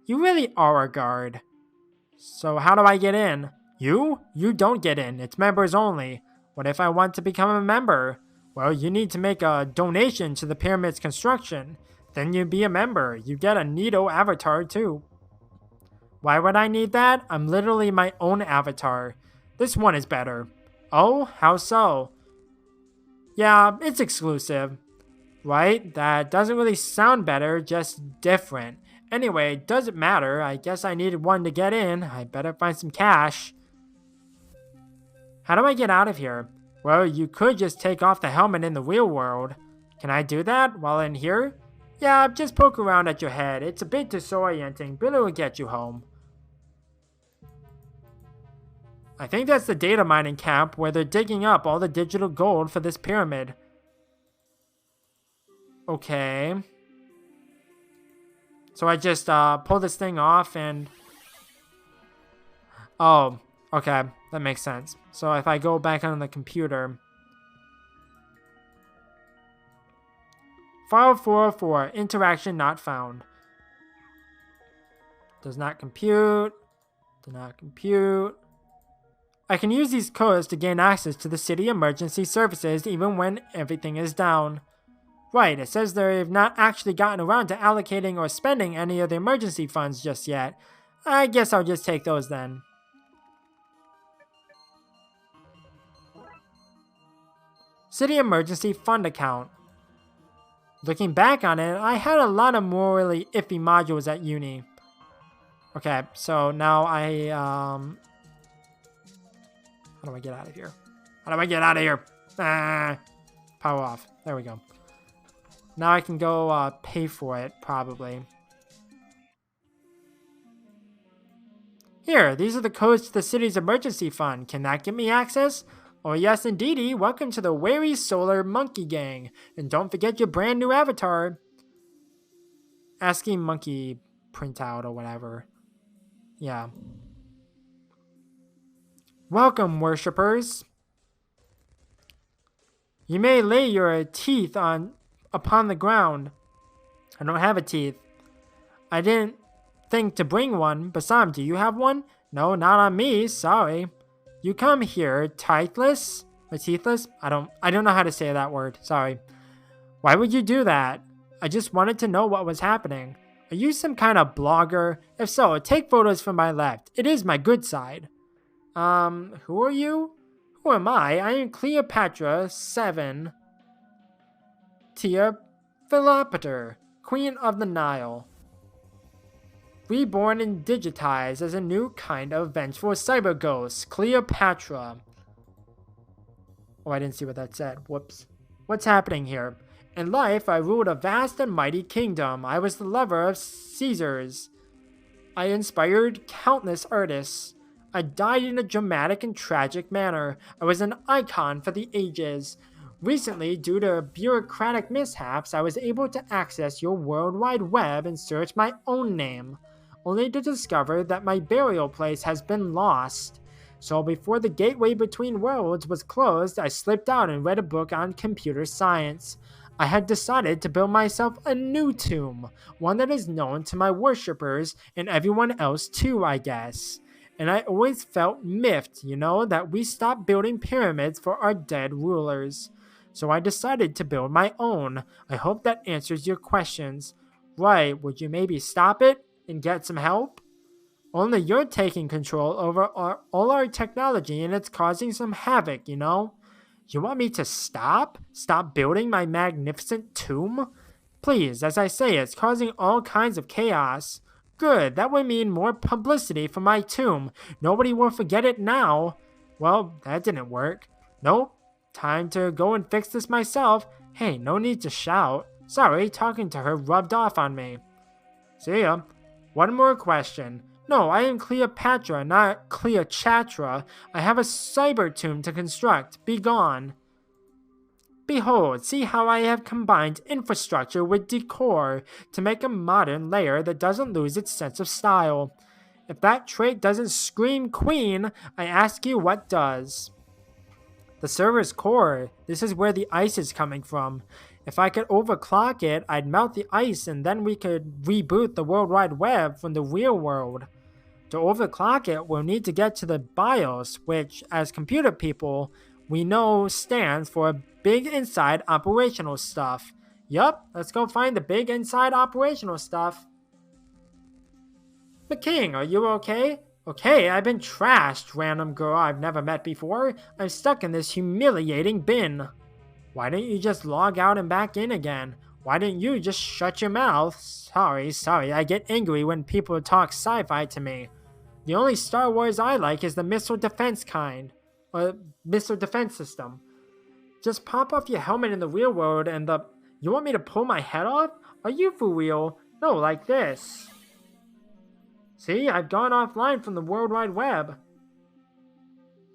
You really are a guard. So how do I get in? You? You don't get in. It's members only. What if I want to become a member? Well, you need to make a donation to the pyramid's construction. Then you'd be a member. You get a neato avatar too. Why would I need that? I'm literally my own avatar. This one is better. Oh, how so? Yeah, it's exclusive. Right? That doesn't really sound better, just different. Anyway, doesn't matter. I guess I needed one to get in. I better find some cash. How do I get out of here? Well, you could just take off the helmet in the real world. Can I do that while in here? Yeah, just poke around at your head. It's a bit disorienting, but it'll get you home. I think that's the data mining camp where they're digging up all the digital gold for this pyramid. Okay. So I just pull this thing off and... Oh, okay. That makes sense. So if I go back on the computer... File 404, interaction not found. Does not compute. Do not compute. I can use these codes to gain access to the city emergency services even when everything is down. Right, it says they've not actually gotten around to allocating or spending any of the emergency funds just yet. I guess I'll just take those then. City emergency fund account. Looking back on it, I had a lot of morally iffy modules at uni. Okay, so now how do I get out of here? How do I get out of here? Power off. There we go. Now I can go pay for it, probably. Here, these are the codes to the city's emergency fund. Can that give me access? Oh yes, indeedy. Welcome to the Wary Solar Monkey Gang. And don't forget your brand new avatar. ASCII monkey printout or whatever. Yeah. Welcome, worshippers. You may lay your teeth upon the ground. I don't have a teeth. I didn't think to bring one. Bassam, do you have one? No, not on me. Sorry. You come here, teethless? Or teethless? I don't know how to say that word. Sorry. Why would you do that? I just wanted to know what was happening. Are you some kind of blogger? If so, take photos from my left. It is my good side. Who are you? Who am I? I am Cleopatra 7. Tia Philopater, Queen of the Nile. Reborn and digitized as a new kind of vengeful cyber ghost, Cleopatra. Oh, I didn't see what that said. Whoops. What's happening here? In life, I ruled a vast and mighty kingdom. I was the lover of Caesars. I inspired countless artists. I died in a dramatic and tragic manner. I was an icon for the ages. Recently, due to bureaucratic mishaps, I was able to access your World Wide Web and search my own name, only to discover that my burial place has been lost. So before the gateway between worlds was closed, I slipped out and read a book on computer science. I had decided to build myself a new tomb, one that is known to my worshippers and everyone else too, I guess. And I always felt miffed, that we stopped building pyramids for our dead rulers. So I decided to build my own. I hope that answers your questions. Right, would you maybe stop it and get some help? Only you're taking control over all our technology and it's causing some havoc. You want me to stop? Stop building my magnificent tomb? Please, as I say, it's causing all kinds of chaos. Good, that would mean more publicity for my tomb. Nobody will forget it now. Well, that didn't work. Nope, time to go and fix this myself. Hey, no need to shout. Sorry, talking to her rubbed off on me. See ya. One more question. No, I am Cleopatra, not Cleopatra. I have a cyber tomb to construct. Be gone. Behold, see how I have combined infrastructure with decor to make a modern layer that doesn't lose its sense of style. If that trait doesn't scream queen, I ask you what does. The server's core. This is where the ice is coming from. If I could overclock it, I'd melt the ice and then we could reboot the World Wide Web from the real world. To overclock it, we'll need to get to the BIOS, which, as computer people, we know stands for Big Inside Operational Stuff. Yup, let's go find the Big Inside Operational Stuff. McKing, are you okay? Okay, I've been trashed, random girl I've never met before. I'm stuck in this humiliating bin. Why didn't you just log out and back in again? Why didn't you just shut your mouth? Sorry, I get angry when people talk sci-fi to me. The only Star Wars I like is the missile defense kind. Or missile defense system. Just pop off your helmet in the real world and You want me to pull my head off? Are you for real? No, like this. See, I've gone offline from the World Wide Web.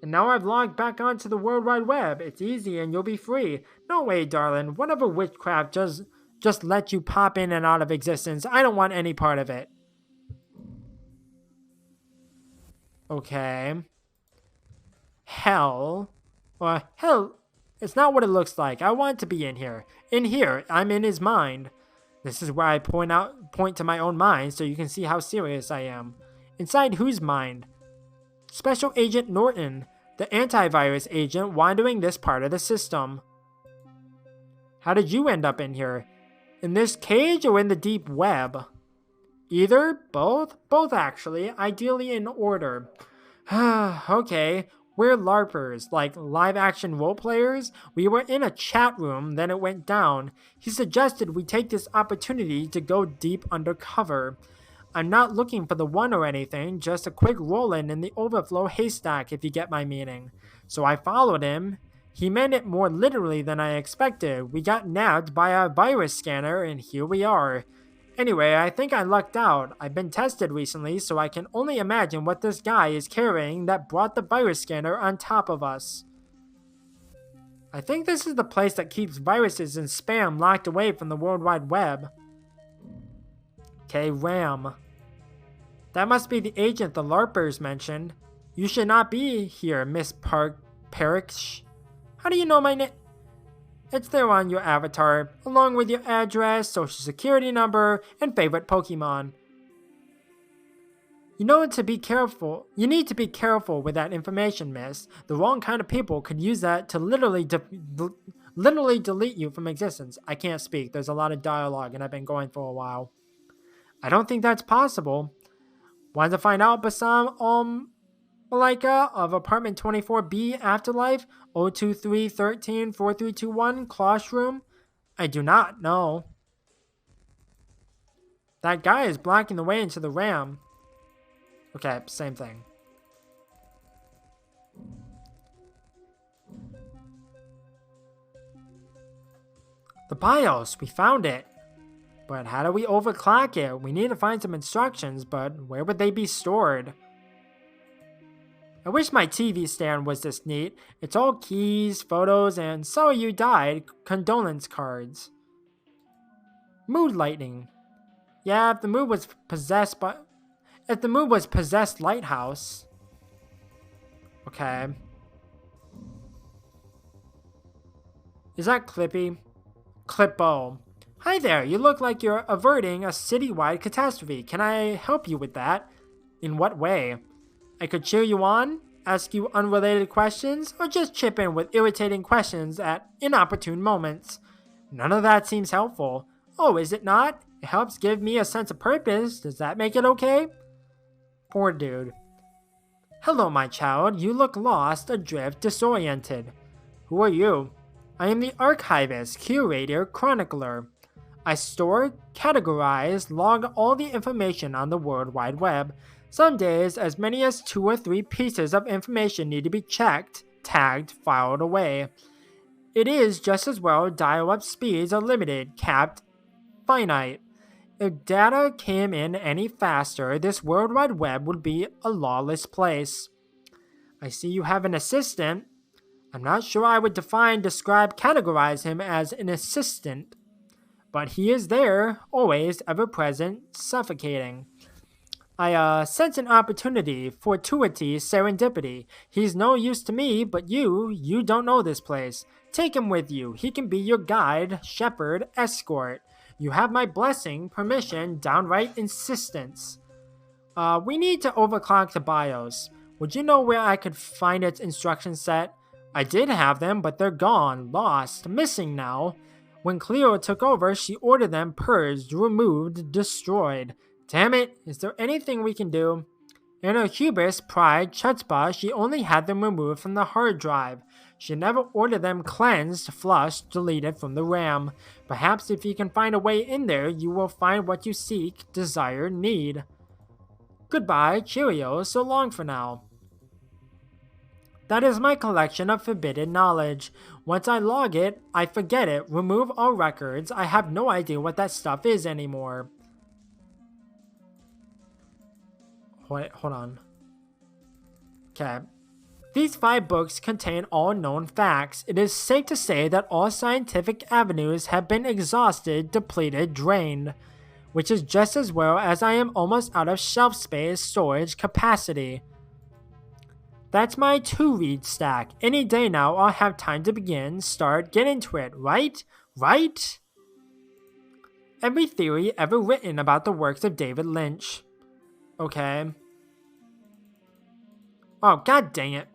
And now I've logged back onto the World Wide Web. It's easy and you'll be free. No way, darling. Whatever witchcraft just let you pop in and out of existence. I don't want any part of it. Okay. Hell. Or hell, it's not what it looks like. I want to be in here. In here, I'm in his mind. This is where I point to my own mind so you can see how serious I am. Inside whose mind? Special Agent Norton, the antivirus agent wandering this part of the system. How did you end up in here? In this cage or in the deep web? Either, both? Both actually, ideally in order. Okay, we're LARPers, like live-action role-players. We were in a chat room, then it went down. He suggested we take this opportunity to go deep undercover. I'm not looking for the one or anything, just a quick roll-in the overflow haystack, if you get my meaning. So I followed him. He meant it more literally than I expected. We got nabbed by a virus scanner, and here we are. Anyway, I think I lucked out. I've been tested recently, so I can only imagine what this guy is carrying that brought the virus scanner on top of us. I think this is the place that keeps viruses and spam locked away from the World Wide Web. Okay, RAM. That must be the agent the LARPers mentioned. You should not be here, Miss Parrish. How do you know my name? It's there on your avatar, along with your address, social security number, and favorite Pokemon. You need to be careful with that information, miss. The wrong kind of people could use that to literally delete you from existence. I can't speak. There's a lot of dialogue, and I've been going for a while. I don't think that's possible. Want to find out, Bassam, Malika of Apartment 24B Afterlife 023134321 Classroom? I do not know. That guy is blocking the way into the RAM. Okay, same thing. The BIOS, we found it. But how do we overclock it? We need to find some instructions, but where would they be stored? I wish my TV stand was this neat. It's all keys, photos, and so you died condolence cards. Mood lightning. Yeah, if the mood was possessed lighthouse. Okay. Is that Clippy? Clippo. Hi there, you look like you're averting a citywide catastrophe. Can I help you with that? In what way? I could cheer you on, ask you unrelated questions, or just chip in with irritating questions at inopportune moments. None of that seems helpful. Oh, is it not? It helps give me a sense of purpose. Does that make it okay? Poor dude. Hello, my child. You look lost, adrift, disoriented. Who are you? I am the archivist, curator, chronicler. I store, categorize, log all the information on the World Wide Web. Some days, as many as 2 or 3 pieces of information need to be checked, tagged, filed away. It is just as well dial-up speeds are limited, capped, finite. If data came in any faster, this World Wide Web would be a lawless place. I see you have an assistant. I'm not sure I would describe, categorize him as an assistant. But he is there, always, ever present, suffocating. I sense an opportunity, fortuity, serendipity. He's no use to me, but you don't know this place. Take him with you. He can be your guide, shepherd, escort. You have my blessing, permission, downright insistence. We need to overclock the BIOS. Would you know where I could find its instruction set? I did have them, but they're gone, lost, missing now. When Cleo took over, she ordered them purged, removed, destroyed. Damn it, is there anything we can do? In her hubris, pride, chutzpah, she only had them removed from the hard drive. She never ordered them cleansed, flushed, deleted from the RAM. Perhaps if you can find a way in there, you will find what you seek, desire, need. Goodbye, cheerio, so long for now. That is my collection of forbidden knowledge. Once I log it, I forget it, remove all records. I have no idea what that stuff is anymore. Wait, hold on. Okay. These 5 books contain all known facts. It is safe to say that all scientific avenues have been exhausted, depleted, drained. Which is just as well, as I am almost out of shelf space, storage, capacity. That's my 2-read stack. Any day now, I'll have time to begin, start, get into it, right? Right? Every theory ever written about the works of David Lynch. Okay. Oh, god dang it.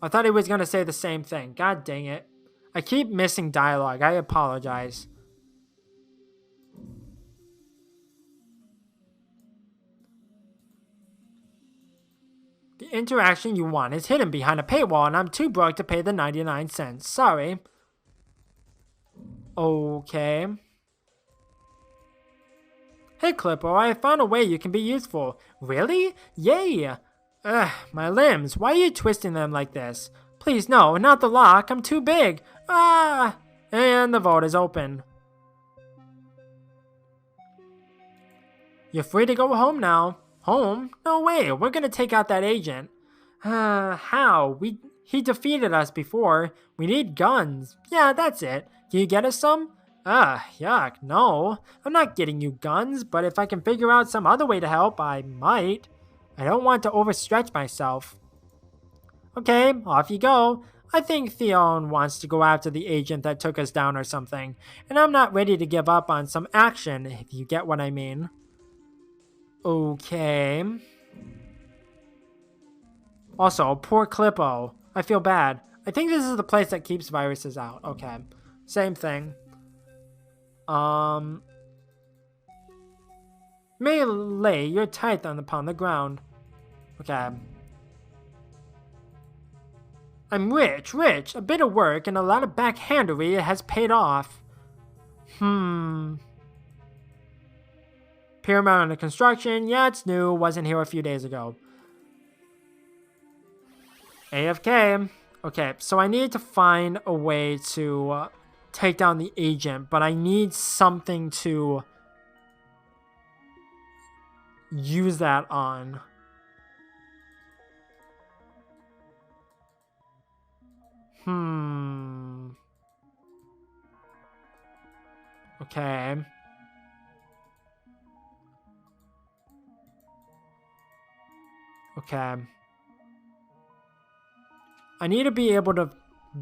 I thought he was going to say the same thing. God dang it. I keep missing dialogue. I apologize. The interaction you want is hidden behind a paywall and I'm too broke to pay the 99 cents. Sorry. Okay. Hey Clippo, I found a way you can be useful. Really? Yay! Ugh, my limbs. Why are you twisting them like this? Please, no, not the lock. I'm too big. Ah! And the vault is open. You're free to go home now. Home? No way. We're gonna take out that agent. How? He defeated us before. We need guns. Yeah, that's it. Can you get us some? Yuck, no. I'm not getting you guns, but if I can figure out some other way to help, I might. I don't want to overstretch myself. Okay, off you go. I think Theon wants to go after the agent that took us down or something, and I'm not ready to give up on some action, if you get what I mean. Okay. Also, poor Clippo. I feel bad. I think this is the place that keeps viruses out. Okay. Same thing. May lay your tithe upon the ground. Okay. I'm rich. A bit of work and a lot of backhandery has paid off. Pyramid under construction. Yeah, it's new. Wasn't here a few days ago. AFK. Okay, so I need to find a way to take down the agent, but I need something to use that on. Okay. Okay. I need to be able to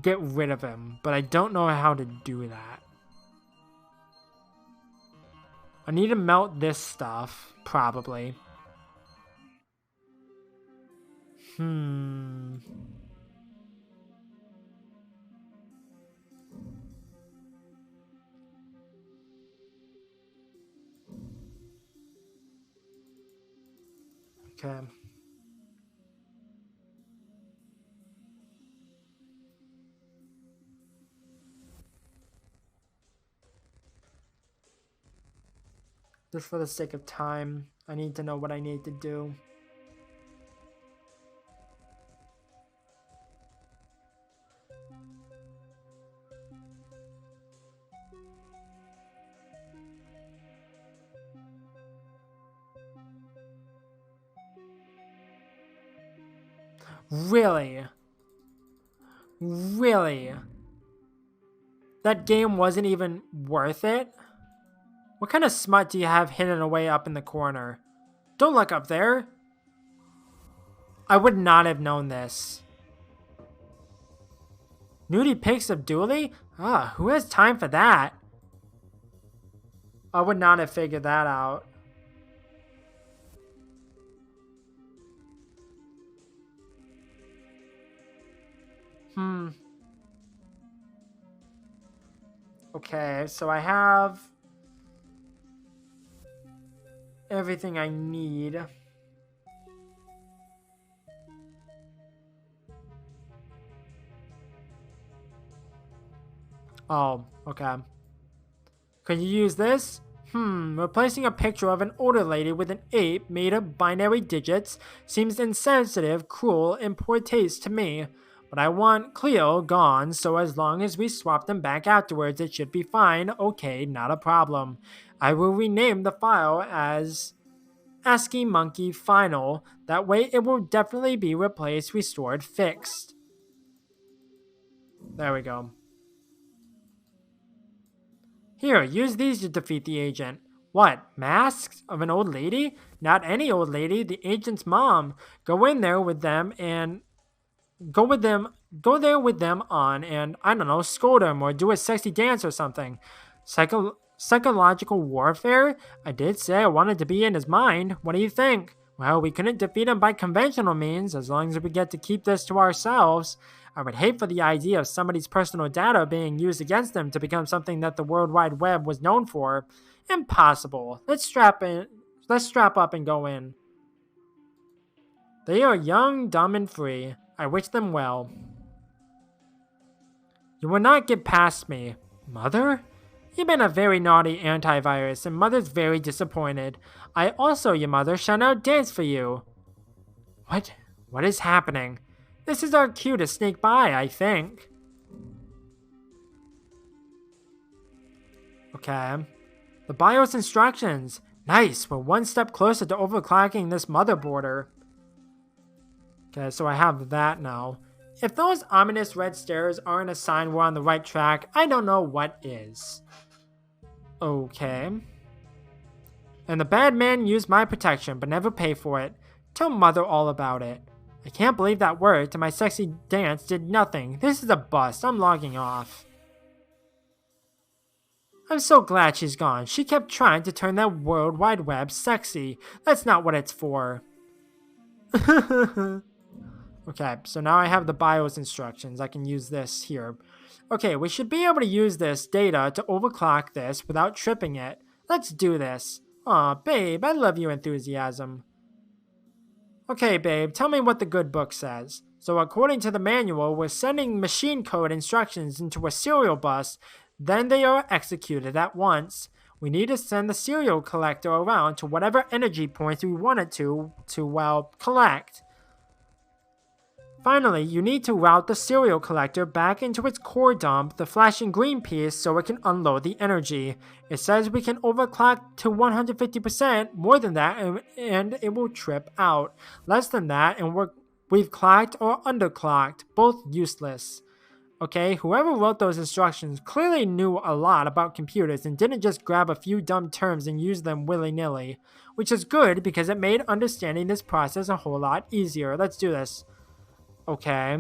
get rid of him, but I don't know how to do that. I need to melt this stuff, probably. Okay. Just for the sake of time, I need to know what I need to do. Really? Really? That game wasn't even worth it? What kind of smut do you have hidden away up in the corner? Don't look up there. I would not have known this. Nudie pics of Dooley? Ah, who has time for that? I would not have figured that out. Okay, so I have everything I need. Oh, okay. Can you use this? Replacing a picture of an older lady with an ape made of binary digits seems insensitive, cruel, and poor taste to me. But I want Cleo gone, so as long as we swap them back afterwards, it should be fine. Okay, not a problem. I will rename the file as ASCII Monkey Final. That way it will definitely be replaced, restored, fixed. There we go. Here, use these to defeat the agent. What, masks of an old lady? Not any old lady, the agent's mom. Go in there with them and go there with them on and, I don't know, scold them or do a sexy dance or something. Psychological warfare? I did say I wanted to be in his mind. What do you think? Well, we couldn't defeat him by conventional means, as long as we get to keep this to ourselves. I would hate for the idea of somebody's personal data being used against them to become something that the World Wide Web was known for. Impossible. Let's strap up and go in. They are young, dumb, and free. I wish them well. You will not get past me. Mother? You've been a very naughty antivirus, and Mother's very disappointed. I also, your mother, shall now dance for you. What? What is happening? This is our cue to sneak by, I think. Okay. The BIOS instructions. Nice, we're one step closer to overclocking this motherboarder. Okay, so I have that now. If those ominous red stairs aren't a sign we're on the right track, I don't know what is. Okay. And the bad man used my protection, but never pay for it. Tell Mother all about it. I can't believe that worked, and my sexy dance did nothing. This is a bust. I'm logging off. I'm so glad she's gone. She kept trying to turn that World Wide Web sexy. That's not what it's for. Okay, so now I have the BIOS instructions. I can use this here. Okay, we should be able to use this data to overclock this without tripping it. Let's do this. Aw, babe, I love your enthusiasm. Okay, babe, tell me what the good book says. So according to the manual, we're sending machine code instructions into a serial bus, then they are executed at once. We need to send the serial collector around to whatever energy points we want it to collect. Finally, you need to route the serial collector back into its core dump, the flashing green piece, so it can unload the energy. It says we can overclock to 150%, more than that, and it will trip out. Less than that, and we've clocked or underclocked, both useless. Okay, whoever wrote those instructions clearly knew a lot about computers and didn't just grab a few dumb terms and use them willy-nilly, which is good because it made understanding this process a whole lot easier. Let's do this. Okay.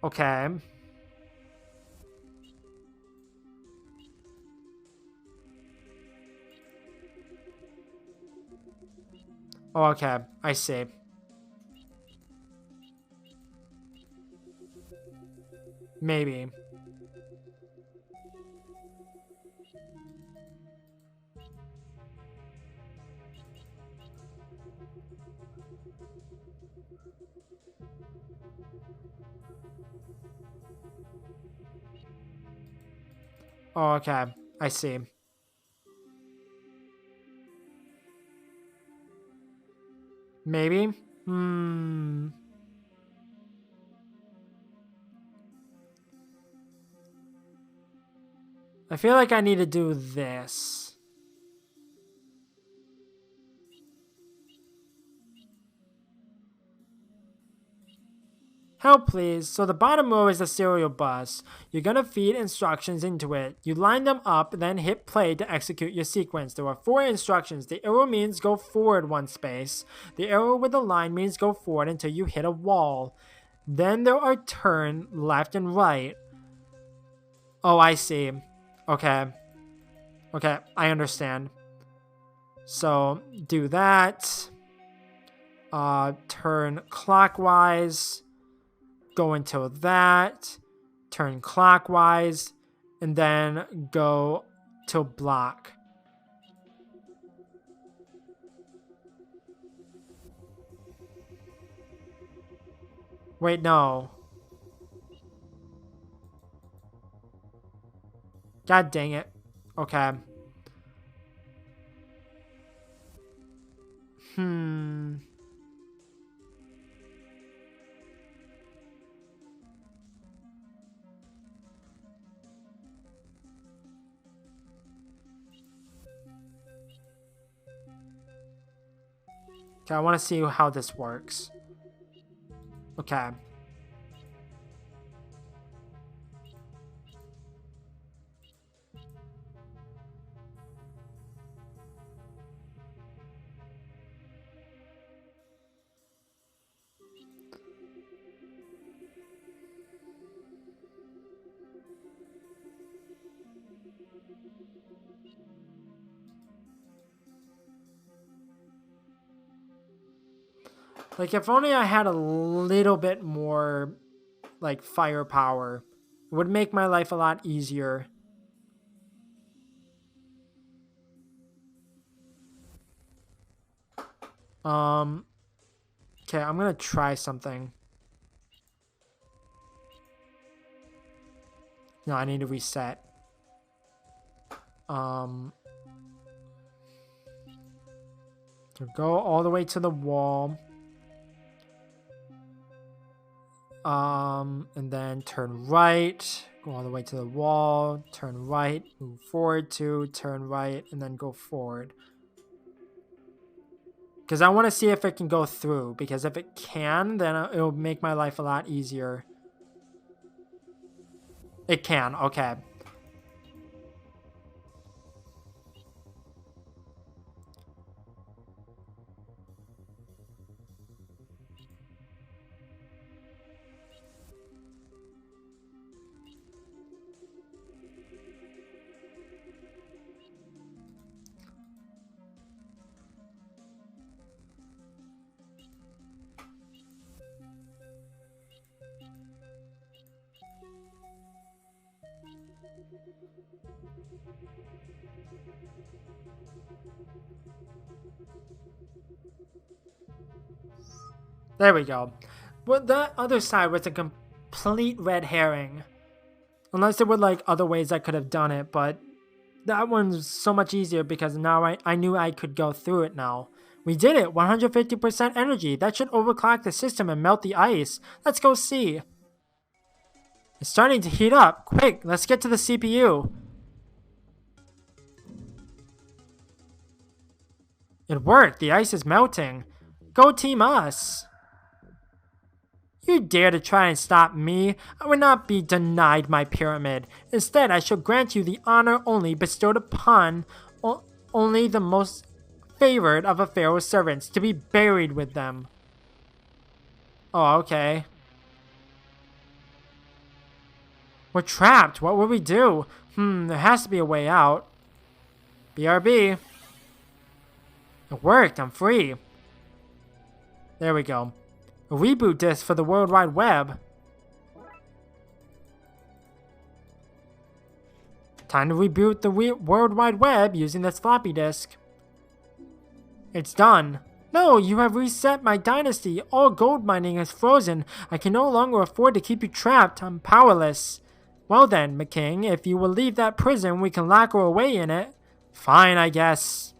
Okay. Oh, okay. I see. Maybe. Oh, okay. I see. Maybe? Hmm. I feel like I need to do this. Help, please. So the bottom row is the serial bus. You're gonna feed instructions into it. You line them up, then hit play to execute your sequence. There are 4 instructions. The arrow means go forward 1 space. The arrow with the line means go forward until you hit a wall. Then there are turn, left, and right. Oh, I see. Okay. Okay, I understand. So do that. Turn clockwise. Go into that, turn clockwise, and then go to block. Wait, no. God dang it. Okay. Okay, I want to see how this works. Okay. Like, if only I had a little bit more, like, firepower, it would make my life a lot easier. Okay, I'm gonna try something. No, I need to reset. So go all the way to the wall. And then turn right, go all the way to the wall, turn right, move forward 2, turn right, and then go forward. Because I want to see if it can go through, because if it can, then it'll make my life a lot easier. It can, okay. There we go. But the other side was a complete red herring. Unless there were like other ways I could have done it, but that one's so much easier because now I knew I could go through it now. We did it! 150% energy. That should overclock the system and melt the ice. Let's go see. It's starting to heat up. Quick, let's get to the CPU. It worked. The ice is melting. Go team us. You dare to try and stop me? I would not be denied my pyramid. Instead, I shall grant you the honor only bestowed upon only the most favored of a pharaoh's servants, to be buried with them. Oh, okay. We're trapped. What will we do? There has to be a way out. BRB. It worked. I'm free. There we go. A reboot disk for the World Wide Web. Time to reboot the World Wide Web using this floppy disk. It's done. No, you have reset my dynasty. All gold mining is frozen. I can no longer afford to keep you trapped. I'm powerless. Well then, McKing, if you will leave that prison, we can lock her away in it. Fine, I guess.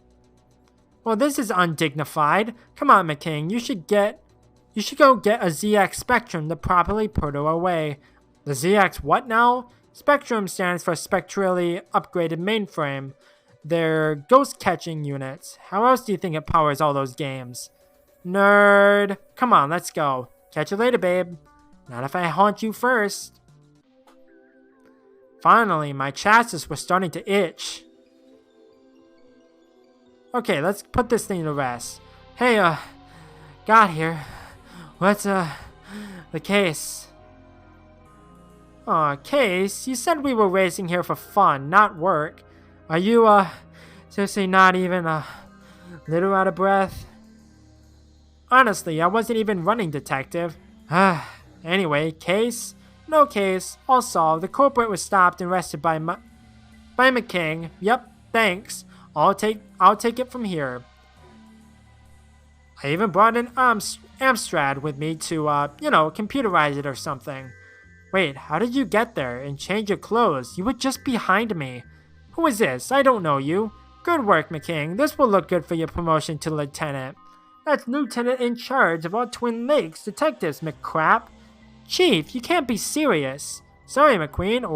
Well, this is undignified. Come on, McKing, you should go get a ZX Spectrum to properly put her away. The ZX what now? Spectrum stands for Spectrally Upgraded Mainframe. They're ghost-catching units. How else do you think it powers all those games? Nerd. Come on, let's go. Catch you later, babe. Not if I haunt you first. Finally, my chassis was starting to itch. Okay, let's put this thing to rest. Hey, got here. What's, the case? Aw, Case, you said we were racing here for fun, not work. Are you, seriously not even a little out of breath? Honestly, I wasn't even running, Detective. Anyway, Case? No case. All solved. The culprit was stopped and arrested by McKing. Yep, thanks. I'll take it from here. I even brought an Amstrad with me to, computerize it or something. Wait, how did you get there and change your clothes? You were just behind me. Who is this? I don't know you. Good work, McKing. This will look good for your promotion to lieutenant. That's lieutenant in charge of all Twin Lakes detectives, McCrap. Chief, you can't be serious. Sorry, McQueen.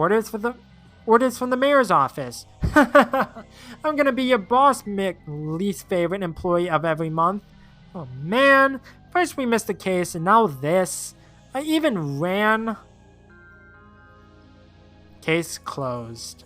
Orders from the mayor's office. I'm gonna be your boss, Mick, least favorite employee of every month. Oh man, first we missed the case and now this. I even ran. Case closed.